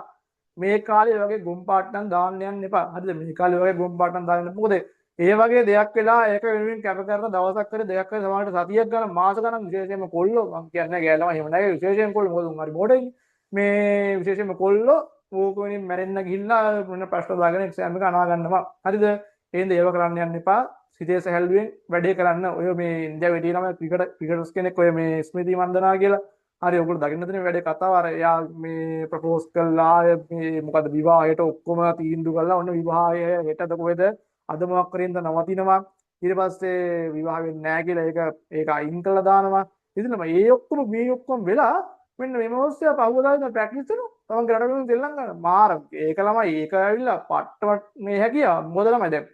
මේ කාලේ වගේ ගොම් පාට්ටම් දාන්න යන්න එපා හරිද මේ කාලේ වගේ ගොම් පාට්ටම් දාන්න මොකද ඒ වගේ දෙයක් වෙලා ඒක වෙනුවෙන් කැප කරන දවසක් හරි දෙකක් හරි සමහරට සතියක් ගන්න මාස ගණන් විශේෂයෙන්ම කොල්ලෝ මම කියන්නේ ගෑලම එහෙම නැහැ විශේෂයෙන් කොල්ලෝ මොකද උන් හරි මොඩේ මේ විශේෂයෙන්ම කොල්ලෝ ඕක වෙනින් මැරෙන්න ගිහිල්ලා මොන ප්‍රශ්න දාගෙන එක්සෑම් එක අනා ගන්නවා හරිද එහෙනම් ඒව කරන්න යන්න එපා සිතේ සැහැල්ලුවෙන් වැඩේ කරන්න ඔය මේ ඉන්දියාවේ තියෙනම ක්‍රිකටර්ස් කෙනෙක් ඔය මේ ස්මෘති මන්දනා කියලා හරි ඔයගොල්ලෝ දකින්න තියෙන වැඩේ කතාව අර එයා මේ ප්‍රොපෝස් කළා මේ මොකද විවාහයට ඔක්කොම තීන්දුව කළා ඔන්න විවාහය හෙටද කොහෙද අද මොකක් කරින්ද නවතිනවා ඊට පස්සේ විවාහ වෙන්නේ නැහැ කියලා ඒක අයින් කළා දානවා ඉතින් මේ ඔක්කොම වෙලා මෙන්න මේ මොහොතේ පහුවදාගෙන ප්‍රැක්ටිස් කරනවා තමන්ගේ රටවල දෙල්ලම් ගන්න මාර ඒක ළමයි ඒක ඇවිල්ලා පට්ට මේ හැකියාව මොකද ළමයි දැන්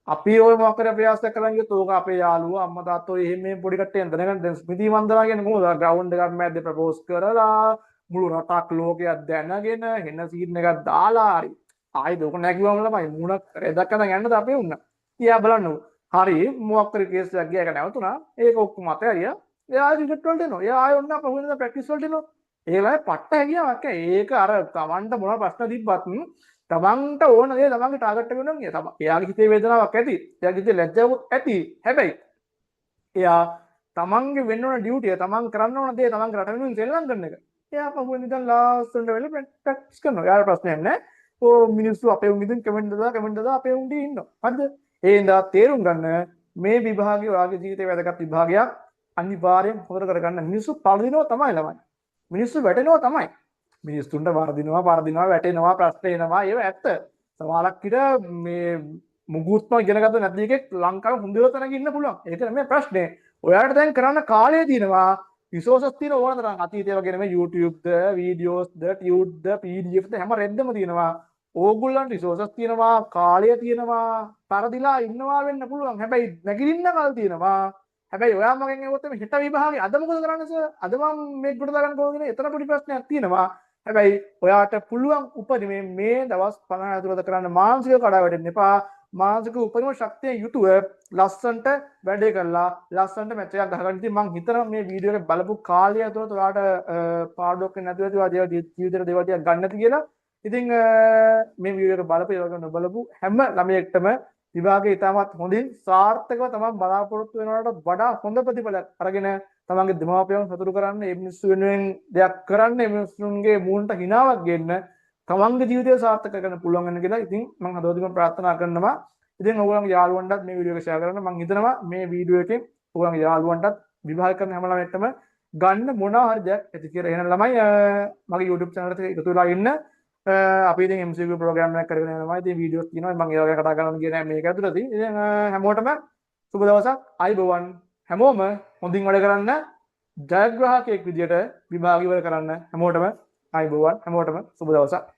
අපි ඔය මොකක් කරේ ප්‍රයාසයක් කරන් ගියොත් ඕක අපේ යාළුවා අම්මා තාත්තෝ එහෙම මේ පොඩි කට්ටියන් දැනගන්න දැන් ස්මෘති වන්දනා කියන්නේ මොකද ග්‍රවුන්ඩ් එකක් මැද්දේ ප්‍රපෝස් කරලා මුළු රටක් ලෝකයක් දැනගෙන හෙන සීන් එකක් දාලා හරි ආයි දුක නැගිවම ළමයි මුණක් රෙදක් අතන් යන්නද අපේ උන්න. ඊයා බලන්නකො. හරි මොකක් කරේ කේස් එකක් ගියා ඒක නැවතුණා. ඒක ඔක්කොම අතහැරියා. එයා රිසල්ට් වලට එනවා. එයා ආයෙ ඔන්න පහුවෙනදා ප්‍රැක්ටිස් වලට එනවා. ඒ වෙලාවේ පට්ට හැකියාවක් ඒක අර තමන්ට මොන ප්‍රශ්න තිබ්බත් තමන්ට ඕන දේ තමන්ගේ ටාගට් එක වෙනවා නේද? එයාගේ හිතේ වේදනාවක් ඇති. එයාගේ හිතේ ලැජ්ජාවක් ඇති. හැබැයි එයා තමන්ගේ වෙන්න ඕන ඩියුටිය තමන් කරන්න ඕන දේ තමන්ගේ රට වෙනුවෙන් සෙල්ලම් කරන එක. එයා පහුවෙනදා ඉඳන් ලාස්ට් වෙන ප්‍රැක්ටිස් කරනවා. එයාට ප්‍රශ්නයක් නැහැ. මිනිස්සු අපේ උන් ඉතින් කමෙන්ට් දාලා අපේ උන්ට ඉන්නවා. හරිද? ඒ හින්දා තේරුම් ගන්න මේ විභාගය ඔයාගේ ජීවිතේ වැදගත් විභාගයක්. අනිවාර්යෙන් හොදට කරගන්න. මිනිස්සු පරදිනවා තමයි ළමයි. මිනිස්සු වැටෙනවා තමයි. මිනිස්සුන්ට වරදිනවා, වැටෙනවා, ප්‍රශ්න එනවා. ඒව ඇත්ත. සමහරක් විට මේ මුගුත්ම ඉගෙන ගන්න නැති එකෙක් ලංකාවේ හොඳ තැනක ඉන්න පුළුවන්. ඒක නෙමෙයි ප්‍රශ්නේ. ඔයාලට දැන් කරන්න කාලය තියෙනවා. රිසෝසස් තියෙන ඕන තරම් අතීතය වගේ නෙමෙයි YouTube ද වීඩියෝස් ද ටියුට් ද PDF ද හැම රෙද්දම තියෙනවා ඕගොල්ලන්ට රිසෝසස් තියෙනවා කාලය තියෙනවා පරදිලා ඉන්නවා වෙන්න පුළුවන් හැබැයි නැගිටින්න කල් තියෙනවා හැබැයි ඔයා මගෙන් ඇහුවොත් මේ හෙට විභාගේ අද මොකද කරන්නේ සර් අද මම මේක කොට දාගන්න කොහොමද එතන පොඩි ප්‍රශ්නයක් තියෙනවා හැබැයි ඔයාට පුළුවන් උපරිමේ මේ දවස් 50 ඇතුළත කරන්න මානසික කඩා වැටෙන්න එපා මානසික උපරිම ශක්තිය යුතුව ලස්සන්ට වැඩේ කරලා ලස්සන්ට මැච් එකක් ගහගන්න ඉතින් මම හිතනවා මේ වීඩියෝ එක බලපු කාලය ඇතුළත ඔයාට පාඩුවක් නැතුව ඇති ජීවිතේට දේවල් ටිකක් ගන්න නැති කියලා ඉතින් මේ වීඩියෝ එක බලපු ඒවක නොබලපු හැම ළමයෙක්ටම විභාගයේ ඉතාමත් හොඳින් සාර්ථකව තමයි බලාපොරොත්තු වෙනවට වඩා හොඳ ප්‍රතිඵලයක් අරගෙන තමන්ගේ දෙමාපියන් සතුටු කරන්න මේ මිනිස්සු වෙනුවෙන් දෙයක් කරන්න මේ මිනිස්සුන්ගේ මූණට හිනාවක් ගන්න තමන්ගේ ජීවිතය සාර්ථක කරගන්න පුළුවන් වෙන කියලා ඉතින් මම හදවතින්ම ප්‍රාර්ථනා කරනවා ඉතින් ඔයගොල්ලන්ගේ යාළුවන්ටත් මේ වීඩියෝ එක ෂෙයා කරන්න මම හිතනවා මේ වීඩියෝ එකෙන් ඔයගොල්ලන්ගේ යාළුවන්ටත් විභාග කරන හැම ළමයෙක්ටම ගන්න මොනවා හරි දෙයක් ඇති කියලා. එහෙනම් ළමයි මගේ YouTube channel එකට එකතු වෙලා ඉන්න. අපි ඉතින් MCQ ප්‍රෝග්‍රෑම් එකක් කරගෙන යනවා. ඉතින් වීඩියෝස් තියෙනවා. මම ඒවා ගැන කතා කරන්න ගියේ නැහැ මේක ඇතුළතදී. ඉතින් හැමෝටම සුබ දවසක්. අයබෝවන්. හැමෝම හොඳින් වැඩ කරන්න. ජයග්‍රාහකයෙක් විදියට විභාග ඉවර කරන්න. හැමෝටම අයබෝවන්. හැමෝටම සුබ දවසක්.